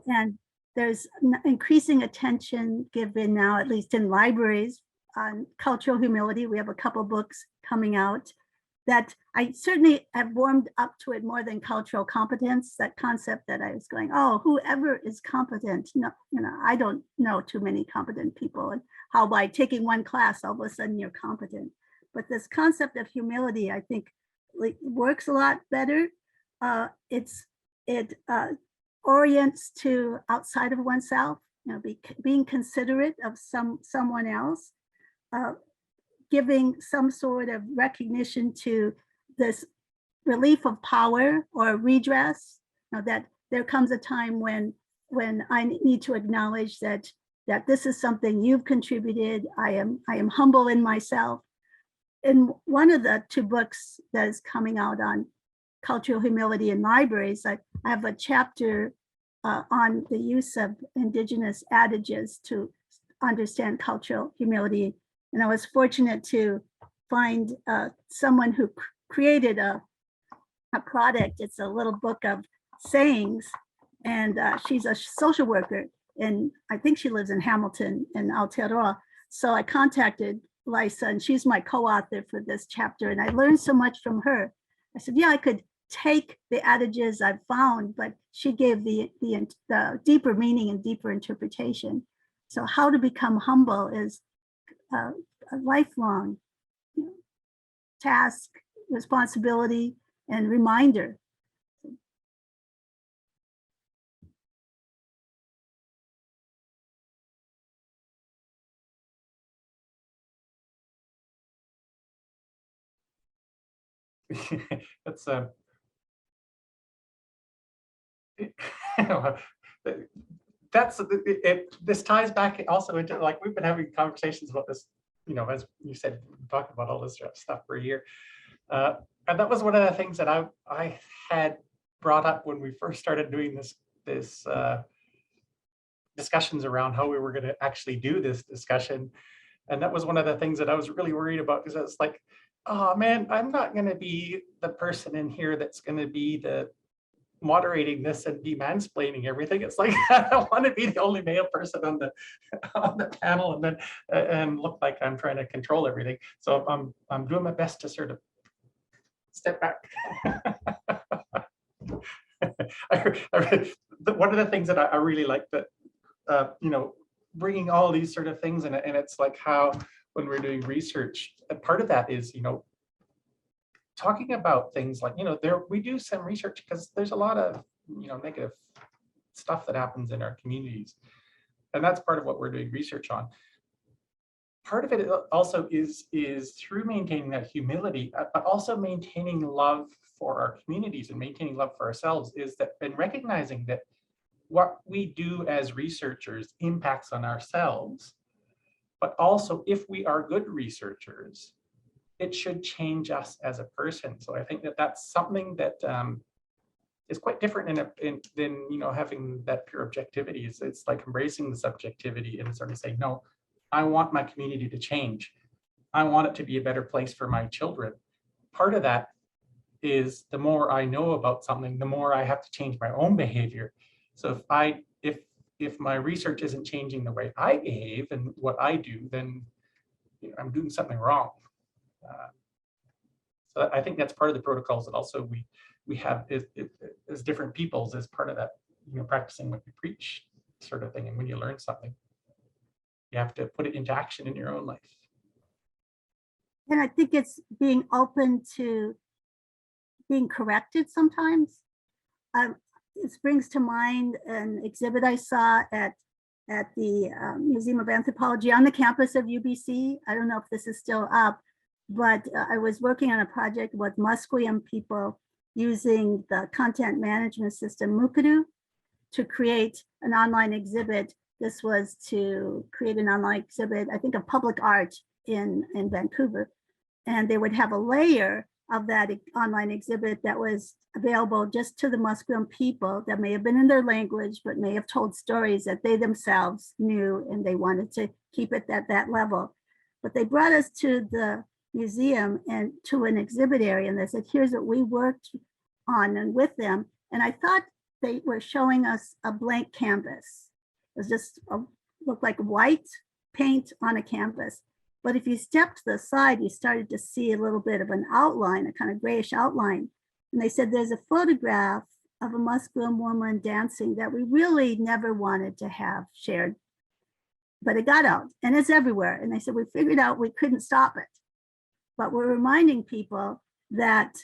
and there's increasing attention given now, at least in libraries, on cultural humility. We have a couple books coming out that I certainly have warmed up to it more than cultural competence, that concept that I was going, oh, whoever is competent. No, I don't know too many competent people, and how by taking one class, all of a sudden you're competent. But this concept of humility, I think, works a lot better. It orients to outside of oneself, being considerate of someone else, giving some sort of recognition to this relief of power or redress. That there comes a time when I need to acknowledge that this is something you've contributed. I am humble in myself. In one of the 2 books that is coming out on cultural humility in libraries, I have a chapter on the use of Indigenous adages to understand cultural humility. And I was fortunate to find someone who created a product. It's a little book of sayings, and she's a social worker, and I think she lives in Hamilton in Aotearoa. So I contacted Lisa, and she's my co-author for this chapter, and I learned so much from her. I said, yeah, I could take the adages I've found, but she gave the deeper meaning and deeper interpretation. So how to become humble is a lifelong, you know, task, responsibility, and reminder. That's that's this ties back also into, like, we've been having conversations about this, you know, as you said, talking about all this stuff for a year, and that was one of the things that I had brought up when we first started doing this discussions around how we were going to actually do this discussion. And that was one of the things that I was really worried about, because it's like, oh man, I'm not going to be the person in here that's going to be the moderating this and be mansplaining everything. It's like, I don't want to be the only male person on the panel and then and look like I'm trying to control everything. So I'm doing my best to sort of step back. One of the things that I really like, that you know, bringing all these sort of things in, and it's like how when we're doing research, a part of that is, you know, talking about things like, you know, we do some research because there's a lot of, you know, negative stuff that happens in our communities, and that's part of what we're doing research on. Part of it also is through maintaining that humility, but also maintaining love for our communities and maintaining love for ourselves, is that, and recognizing that what we do as researchers impacts on ourselves, but also if we are good researchers, it should change us as a person. So I think that that's something that is quite different than, you know, having that pure objectivity. It's like embracing the subjectivity and sort of saying, no, I want my community to change. I want it to be a better place for my children. Part of that is, the more I know about something, the more I have to change my own behavior. So if my research isn't changing the way I behave and what I do, then, you know, I'm doing something wrong. So I think that's part of the protocols that also we have as different peoples, as part of that, you know, practicing what you preach sort of thing. And when you learn something, you have to put it into action in your own life. And I think it's being open to being corrected sometimes. It brings to mind an exhibit I saw at the Museum of Anthropology on the campus of UBC. I don't know if this is still up, but I was working on a project with Musqueam people using the content management system Mukadu to create an online exhibit. This was to create an online exhibit, I think, of public art in Vancouver. And they would have a layer of that online exhibit that was available just to the Musqueam people, that may have been in their language, but may have told stories that they themselves knew, and they wanted to keep it at that level. But they brought us to the museum and to an exhibit area, and they said, here's what we worked on and with them. And I thought they were showing us a blank canvas. It was just looked like white paint on a canvas. But if you stepped to the side, you started to see a little bit of an outline, a kind of grayish outline. And they said there's a photograph of a Musqueam woman dancing that we really never wanted to have shared, but it got out and it's everywhere. And they said, we figured out we couldn't stop it, but we're reminding people that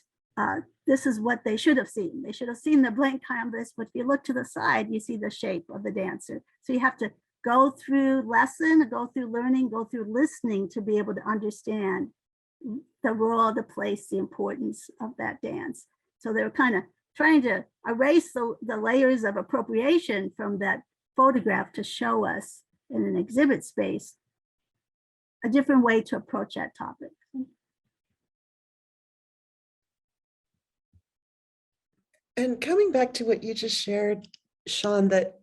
this is what they should have seen. They should have seen the blank canvas, but if you look to the side, you see the shape of the dancer. So you have to go through lesson, go through learning, go through listening to be able to understand the role, the place, the importance of that dance. So they were kind of trying to erase the layers of appropriation from that photograph to show us in an exhibit space a different way to approach that topic. And coming back to what you just shared, Sean, that,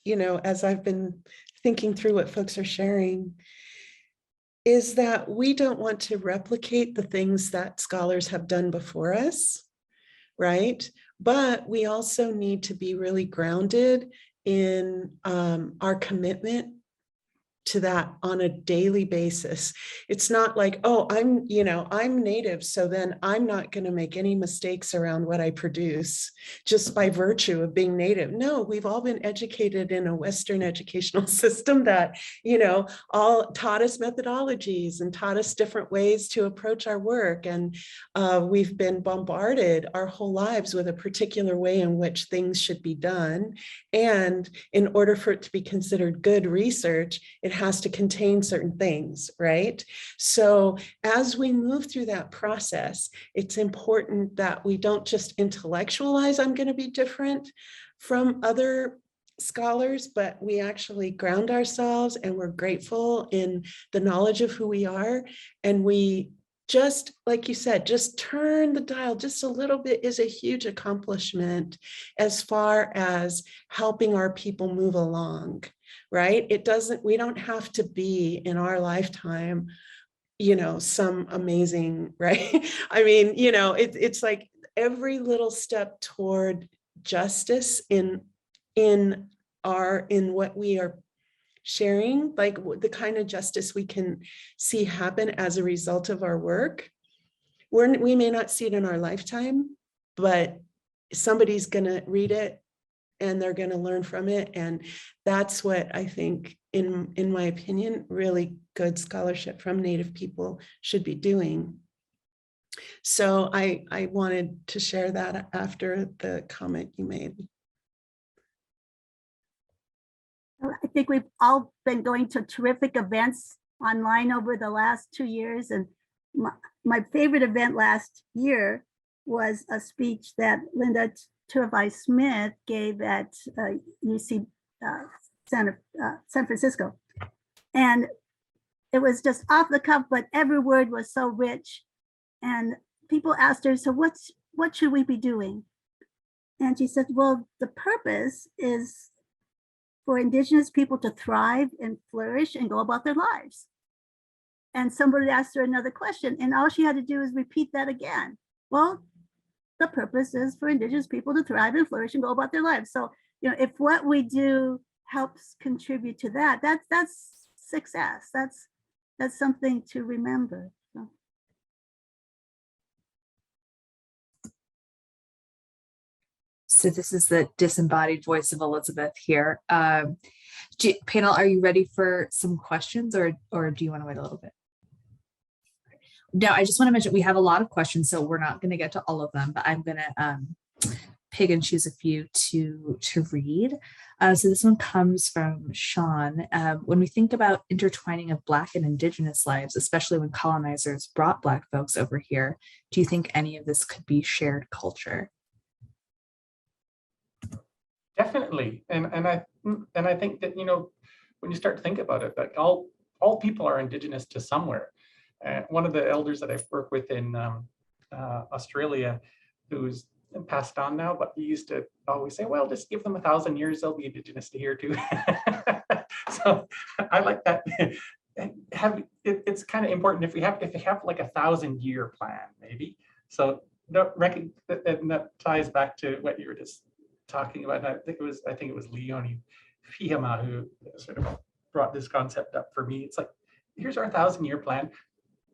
you know, as I've been thinking through what folks are sharing, is that we don't want to replicate the things that scholars have done before us, right? But we also need to be really grounded in our commitment to that on a daily basis. It's not like, oh, I'm Native, so then I'm not going to make any mistakes around what I produce just by virtue of being Native. No, we've all been educated in a Western educational system that, all taught us methodologies and taught us different ways to approach our work. And we've been bombarded our whole lives with a particular way in which things should be done. And in order for it to be considered good research, it has to contain certain things, right? So as we move through that process, it's important that we don't just intellectualize, I'm going to be different from other scholars, but we actually ground ourselves and we're grateful in the knowledge of who we are. And we just, like you said, just turn the dial just a little bit is a huge accomplishment as far as helping our people move along, right? We don't have to be in our lifetime, some amazing, right? I mean, it's like every little step toward justice in what we are sharing, like the kind of justice we can see happen as a result of our work. We may not see it in our lifetime, but somebody's going to read it and they're going to learn from it. And that's what I think, in my opinion, really good scholarship from Native people should be doing. So I wanted to share that after the comment you made. I think we've all been going to terrific events online over the last 2 years. And my favorite event last year was a speech that Linda Turvey-Smith gave at UC San Francisco. And it was just off the cuff, but every word was so rich. And people asked her, so what should we be doing? And she said, well, the purpose is for Indigenous people to thrive and flourish and go about their lives. And somebody asked her another question, and all she had to do is repeat that again. Well, the purpose is for Indigenous people to thrive and flourish and go about their lives. So, if what we do helps contribute to that, that's success. That's something to remember. So this is the disembodied voice of Elizabeth here. Panel, are you ready for some questions, or do you want to wait a little bit? No, I just want to mention we have a lot of questions, so we're not going to get to all of them, but I'm going to pick and choose a few to read. So this one comes from Sean. When we think about intertwining of Black and Indigenous lives, especially when colonizers brought Black folks over here, do you think any of this could be shared culture? Definitely, and I think that when you start to think about it, that all people are Indigenous to somewhere. One of the elders that I've worked with in Australia, who's passed on now, but he used to always say, "Well, just give them 1,000 years; they'll be Indigenous to here too." So I like that. It's kind of important if you have like 1,000-year plan, maybe. So that ties back to what you were just talking about. And I think it was Leonie Fihama who sort of brought this concept up for me. It's like, here's our 1,000-year plan.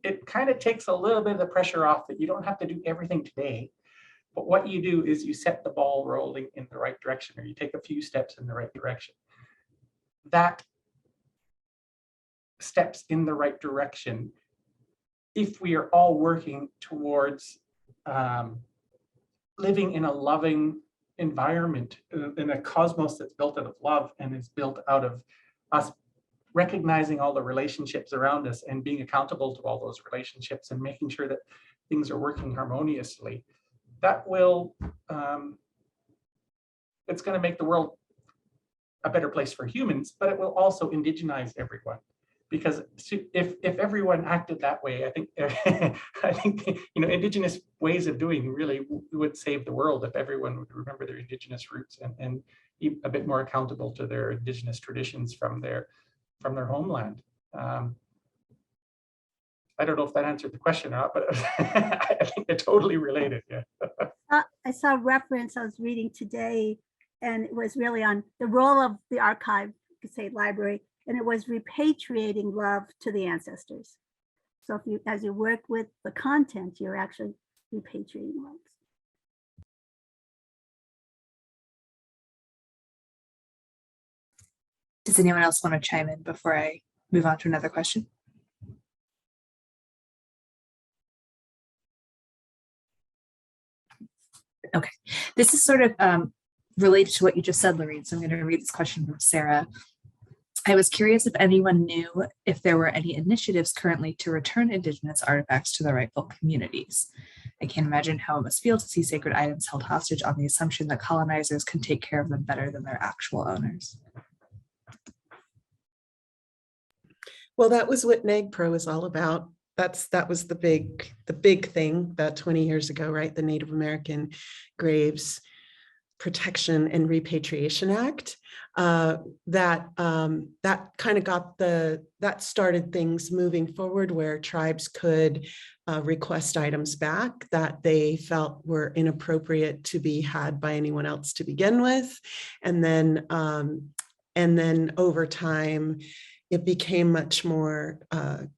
It kind of takes a little bit of the pressure off that you don't have to do everything today. But what you do is you set the ball rolling in the right direction, or you take a few steps in the right direction. That steps in the right direction, if we are all working towards living in a loving environment, in a cosmos that's built out of love and is built out of us recognizing all the relationships around us and being accountable to all those relationships and making sure that things are working harmoniously, that will, it's going to make the world a better place for humans, but it will also indigenize everyone. Because if everyone acted that way, I think Indigenous ways of doing really would save the world if everyone would remember their Indigenous roots and be a bit more accountable to their Indigenous traditions from their homeland. I don't know if that answered the question or not, but I think they're totally related. Yeah. I saw a reference I was reading today, and it was really on the role of the archive, you could say library, and it was repatriating love to the ancestors. So if you, as you work with the content, you're actually repatriating love. Does anyone else want to chime in before I move on to another question? Okay, this is sort of related to what you just said, Lorene. So I'm going to read this question from Sarah. I was curious if anyone knew if there were any initiatives currently to return Indigenous artifacts to the rightful communities. I can't imagine how it must feel to see sacred items held hostage on the assumption that colonizers can take care of them better than their actual owners. Well, that was what NAGPRO is all about. That was the big thing that 20 years ago, right? The Native American Graves Protection and Repatriation Act. That kind of got that started things moving forward, where tribes could request items back that they felt were inappropriate to be had by anyone else to begin with, and then over time, it became much more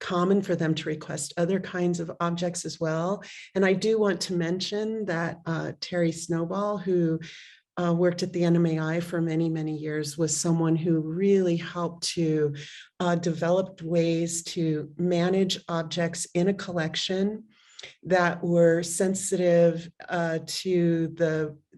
common for them to request other kinds of objects as well. And I do want to mention that Terry Snowball, who worked at the NMAI for many, many years, was someone who really helped to develop ways to manage objects in a collection that were sensitive to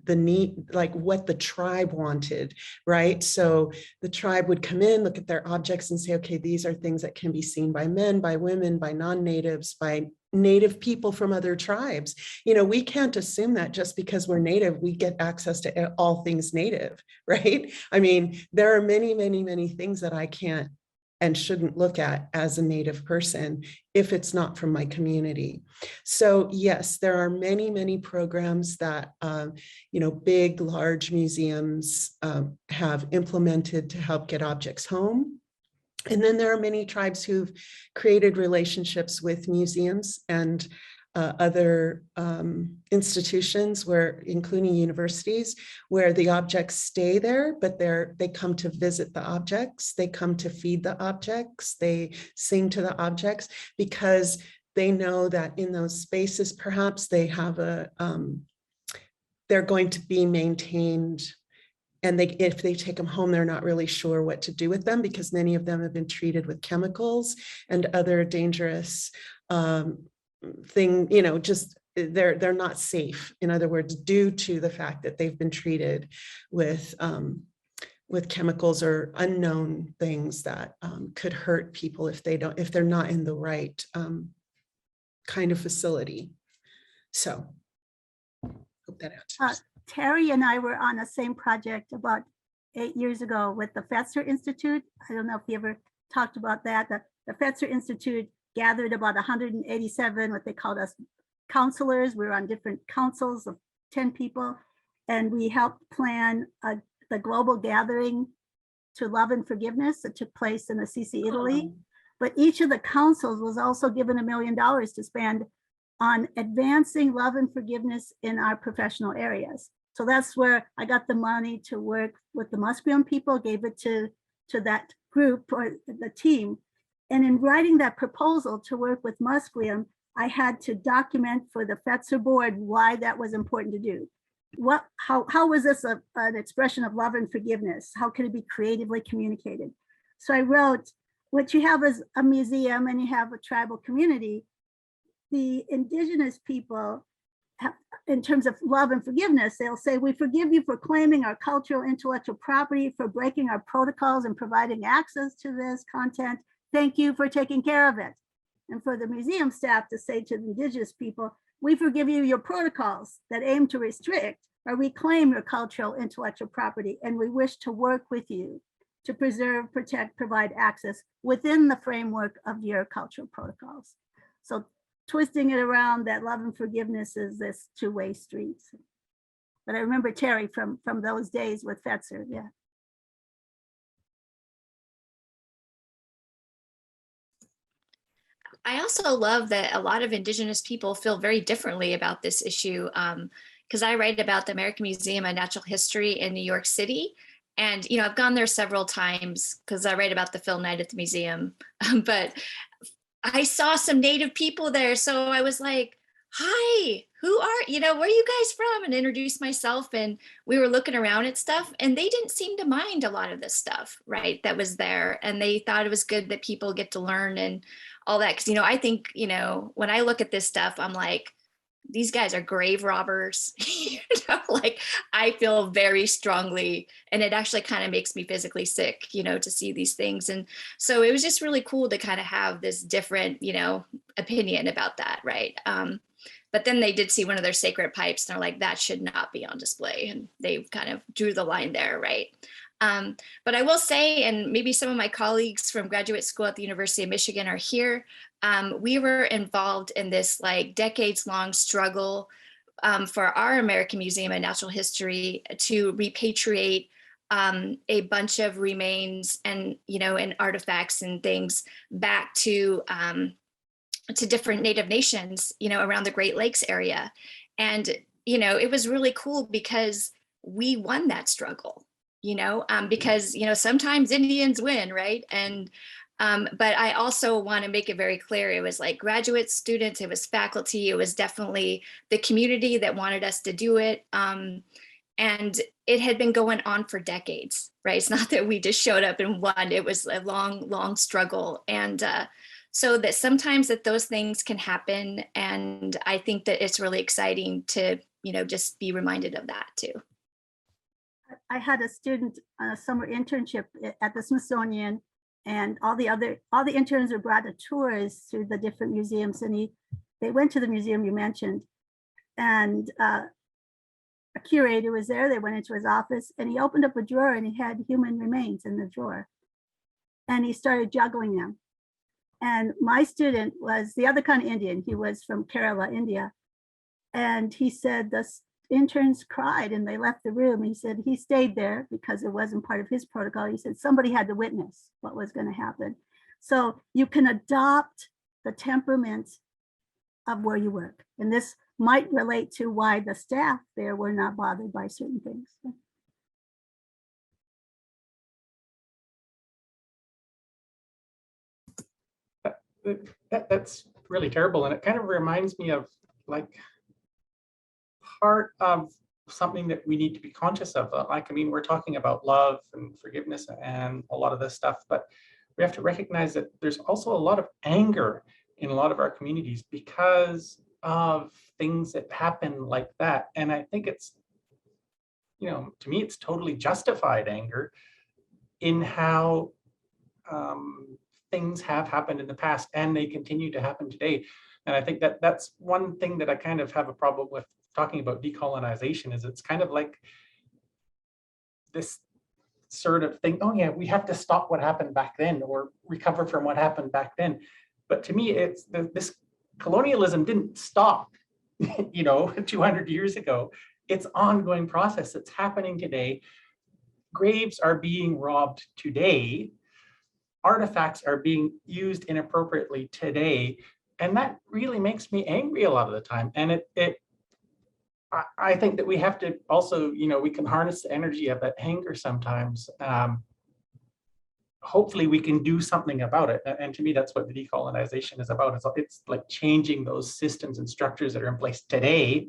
the need, like what the tribe wanted, right? So the tribe would come in, look at their objects and say, okay, these are things that can be seen by men, by women, by non-natives, by Native people from other tribes. You know, we can't assume that just because we're Native, we get access to all things Native, right? I mean, there are many, many, many things that I can't and shouldn't look at as a Native person if it's not from my community. So yes, there are many, many programs that you know, big, large museums have implemented to help get objects home. And then there are many tribes who've created relationships with museums and other institutions, where, including universities, where the objects stay there, but they come to visit the objects, they come to feed the objects, they sing to the objects, because they know that in those spaces, perhaps they have they're going to be maintained. And if they take them home, they're not really sure what to do with them, because many of them have been treated with chemicals and other dangerous you know, just they're not safe. In other words, due to the fact that they've been treated with chemicals or unknown things that could hurt people if they're not in the right kind of facility. So hope that answers. Terry and I were on the same project about 8 years ago with the Fetzer Institute. I don't know if you ever talked about that. The Fetzer Institute gathered about 187, what they called us, counselors. We were on different councils of 10 people, and we helped plan the global gathering to love and forgiveness that took place in Assisi, Italy. But each of the councils was also given $1 million to spend on advancing love and forgiveness in our professional areas. So that's where I got the money to work with the Musqueam people, gave it to that group or the team. And in writing that proposal to work with Musqueam, I had to document for the Fetzer board why that was important to do. How was this an expression of love and forgiveness? How could it be creatively communicated? So I wrote, what you have is a museum and you have a tribal community. The Indigenous people, in terms of love and forgiveness, they'll say, we forgive you for claiming our cultural intellectual property, for breaking our protocols and providing access to this content. Thank you for taking care of it. And for the museum staff to say to the Indigenous people, we forgive you your protocols that aim to restrict or reclaim your cultural intellectual property, and we wish to work with you to preserve, protect, provide access within the framework of your cultural protocols. So twisting it around, that love and forgiveness is this two-way street. But I remember Terry from those days with Fetzer, yeah. I also love that a lot of Indigenous people feel very differently about this issue, because I write about the American Museum of Natural History in New York City, And, I've gone there several times because I write about the film night at the museum, but I saw some Native people there. So I was like, hi, where are you guys from? And introduced myself, and we were looking around at stuff, and they didn't seem to mind a lot of this stuff, right, that was there. And they thought it was good that people get to learn and all that. Because, I think, when I look at this stuff, I'm like, these guys are grave robbers. Like, I feel very strongly, and it actually kind of makes me physically sick, to see these things. And so it was just really cool to kind of have this different, opinion about that, right? But then they did see one of their sacred pipes, and they're like, that should not be on display. And they kind of drew the line there, right? But I will say, and maybe some of my colleagues from graduate school at the University of Michigan are here, we were involved in this like decades-long struggle for our American Museum of Natural History to repatriate a bunch of remains and, and artifacts and things back to different Native nations, around the Great Lakes area. And, it was really cool because we won that struggle, because, sometimes Indians win, right? And but I also want to make it very clear, it was like graduate students, it was faculty, it was definitely the community that wanted us to do it. And it had been going on for decades, right? It's not that we just showed up and won. It was a long, long struggle. And so that sometimes that those things can happen. And I think that it's really exciting to, just be reminded of that too. I had a student on a summer internship at the Smithsonian, and all the interns were brought to tours through the different museums, and they went to the museum you mentioned, and a curator was there. They went into his office, and he opened up a drawer, and he had human remains in the drawer, and he started juggling them. And my student was the other kind of Indian. He was from Kerala, India, and he said the interns cried and they left the room. He said he stayed there because it wasn't part of his protocol. He said somebody had to witness what was going to happen. So you can adopt the temperament of where you work. And this might relate to why the staff there were not bothered by certain things. That's really terrible. And it kind of reminds me of like part of something that we need to be conscious of. Like, I mean, we're talking about love and forgiveness and a lot of this stuff, but we have to recognize that there's also a lot of anger in a lot of our communities because of things that happen like that. And I think it's, to me, it's totally justified anger in how things have happened in the past and they continue to happen today. And I think that that's one thing that I kind of have a problem with talking about decolonization, is it's kind of like this sort of thing, oh yeah, we have to stop what happened back then or recover from what happened back then. But to me, it's this colonialism didn't stop, 200 years ago. It's ongoing process that's happening today. Graves are being robbed today. Artifacts are being used inappropriately today. And that really makes me angry a lot of the time. And I think that we have to also, we can harness the energy of that anger sometimes. Hopefully we can do something about it. And to me, that's what the decolonization is about. It's like changing those systems and structures that are in place today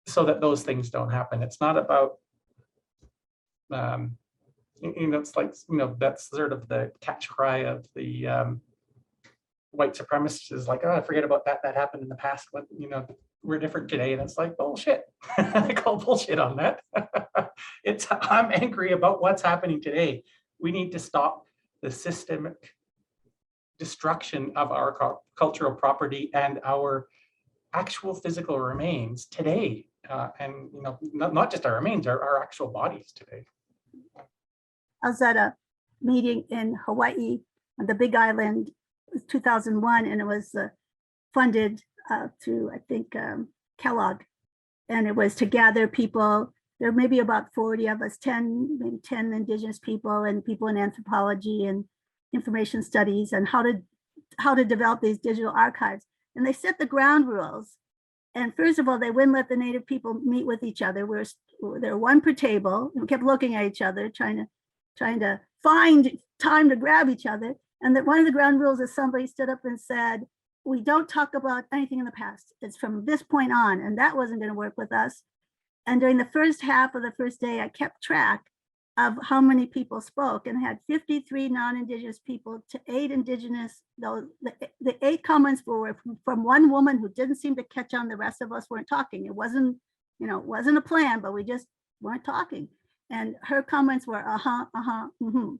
so that those things don't happen. It's not about, it's like, that's sort of the catch cry of the white supremacists, is like, oh, forget about that. That happened in the past. But, we're different today. And it's like, bullshit. I call bullshit on that. I'm angry about what's happening today. We need to stop the systemic destruction of our cultural property and our actual physical remains today. And, not just our remains, our actual bodies today. I was at a meeting in Hawaii on the Big Island, it was 2001, and it was funded through, I think, Kellogg. And it was to gather people. There may be about 40 of us, maybe 10 Indigenous people and people in anthropology and information studies, and how to develop these digital archives. And they set the ground rules And first of all, they wouldn't let the Native people meet with each other. There were one per table, and we kept looking at each other, trying to find time to grab each other. And that one of the ground rules is somebody stood up and said, we don't talk about anything in the past. It's from this point on, and that wasn't going to work with us. And during the first half of the first day, I kept track of how many people spoke, and had 53 non-Indigenous people to 8 Indigenous. Though the 8 comments were from one woman who didn't seem to catch on. The rest of us weren't talking. It wasn't a plan, but we just weren't talking. And her comments were mm-hmm.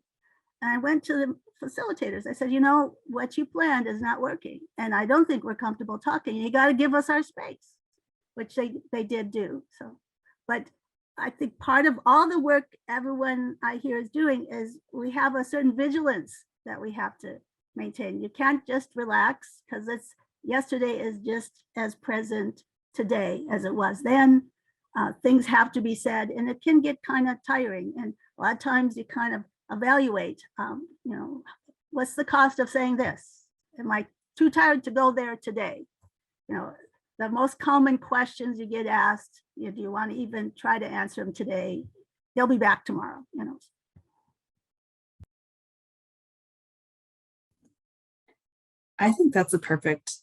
And I went to the facilitators. I said, what you planned is not working, and I don't think we're comfortable talking. You got to give us our space, which they did do. So, but I think part of all the work everyone I hear is doing is we have a certain vigilance that we have to maintain. You can't just relax, because yesterday is just as present today as it was then. Things have to be said, and it can get kind of tiring. And a lot of times you kind of evaluate, what's the cost of saying this? Am I too tired to go there today? The most common questions you get asked, if you want to even try to answer them today, they'll be back tomorrow. I think that's a perfect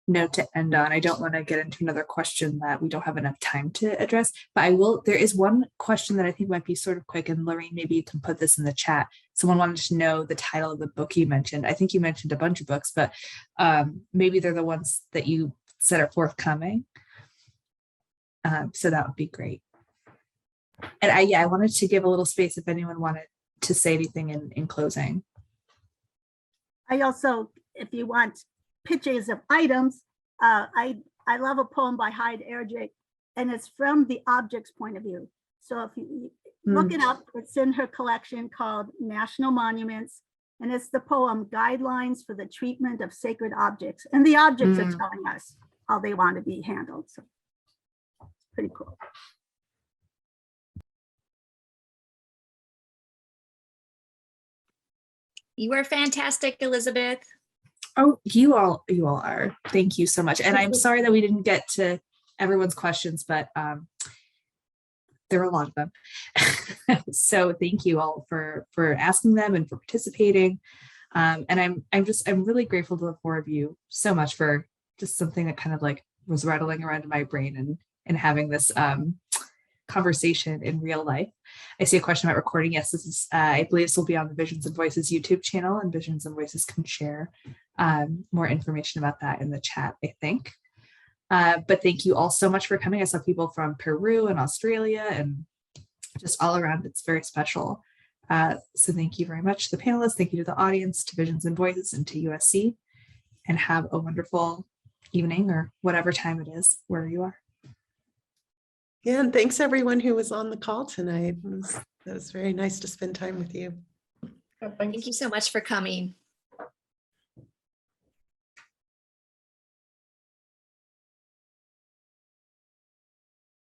note to end on. I don't want to get into another question that we don't have enough time to address, but there is one question that I think might be sort of quick, and Lorraine, maybe you can put this in the chat. Someone wanted to know the title of the book you mentioned. I think you mentioned a bunch of books, but maybe they're the ones that you said are forthcoming. So that would be great. And I wanted to give a little space if anyone wanted to say anything in closing. I also, if you want pictures of items, I love a poem by Hyde Erdrich, and it's from the object's point of view. So if you look it up, it's in her collection called National Monuments, and it's the poem Guidelines for the Treatment of Sacred Objects. And the objects are telling us how they want to be handled. So it's pretty cool. You were fantastic, Elizabeth. Oh, you all are. Thank you so much. And I'm sorry that we didn't get to everyone's questions, but there were a lot of them. So thank you all for asking them and for participating. And I'm really grateful to the 4 of you so much for just something that kind of like was rattling around in my brain and having this conversation in real life. I see a question about recording. Yes, this is, I believe this will be on the Visions and Voices YouTube channel, and Visions and Voices can share more information about that in the chat, I think. But thank you all so much for coming. I saw people from Peru and Australia and just all around. It's very special. So thank you very much to the panelists. Thank you to the audience, to Visions and Voices, and to USC. And have a wonderful evening or whatever time it is where you are. Yeah, and thanks everyone who was on the call tonight. It was very nice to spend time with you. Yeah, thanks. Thank you so much for coming.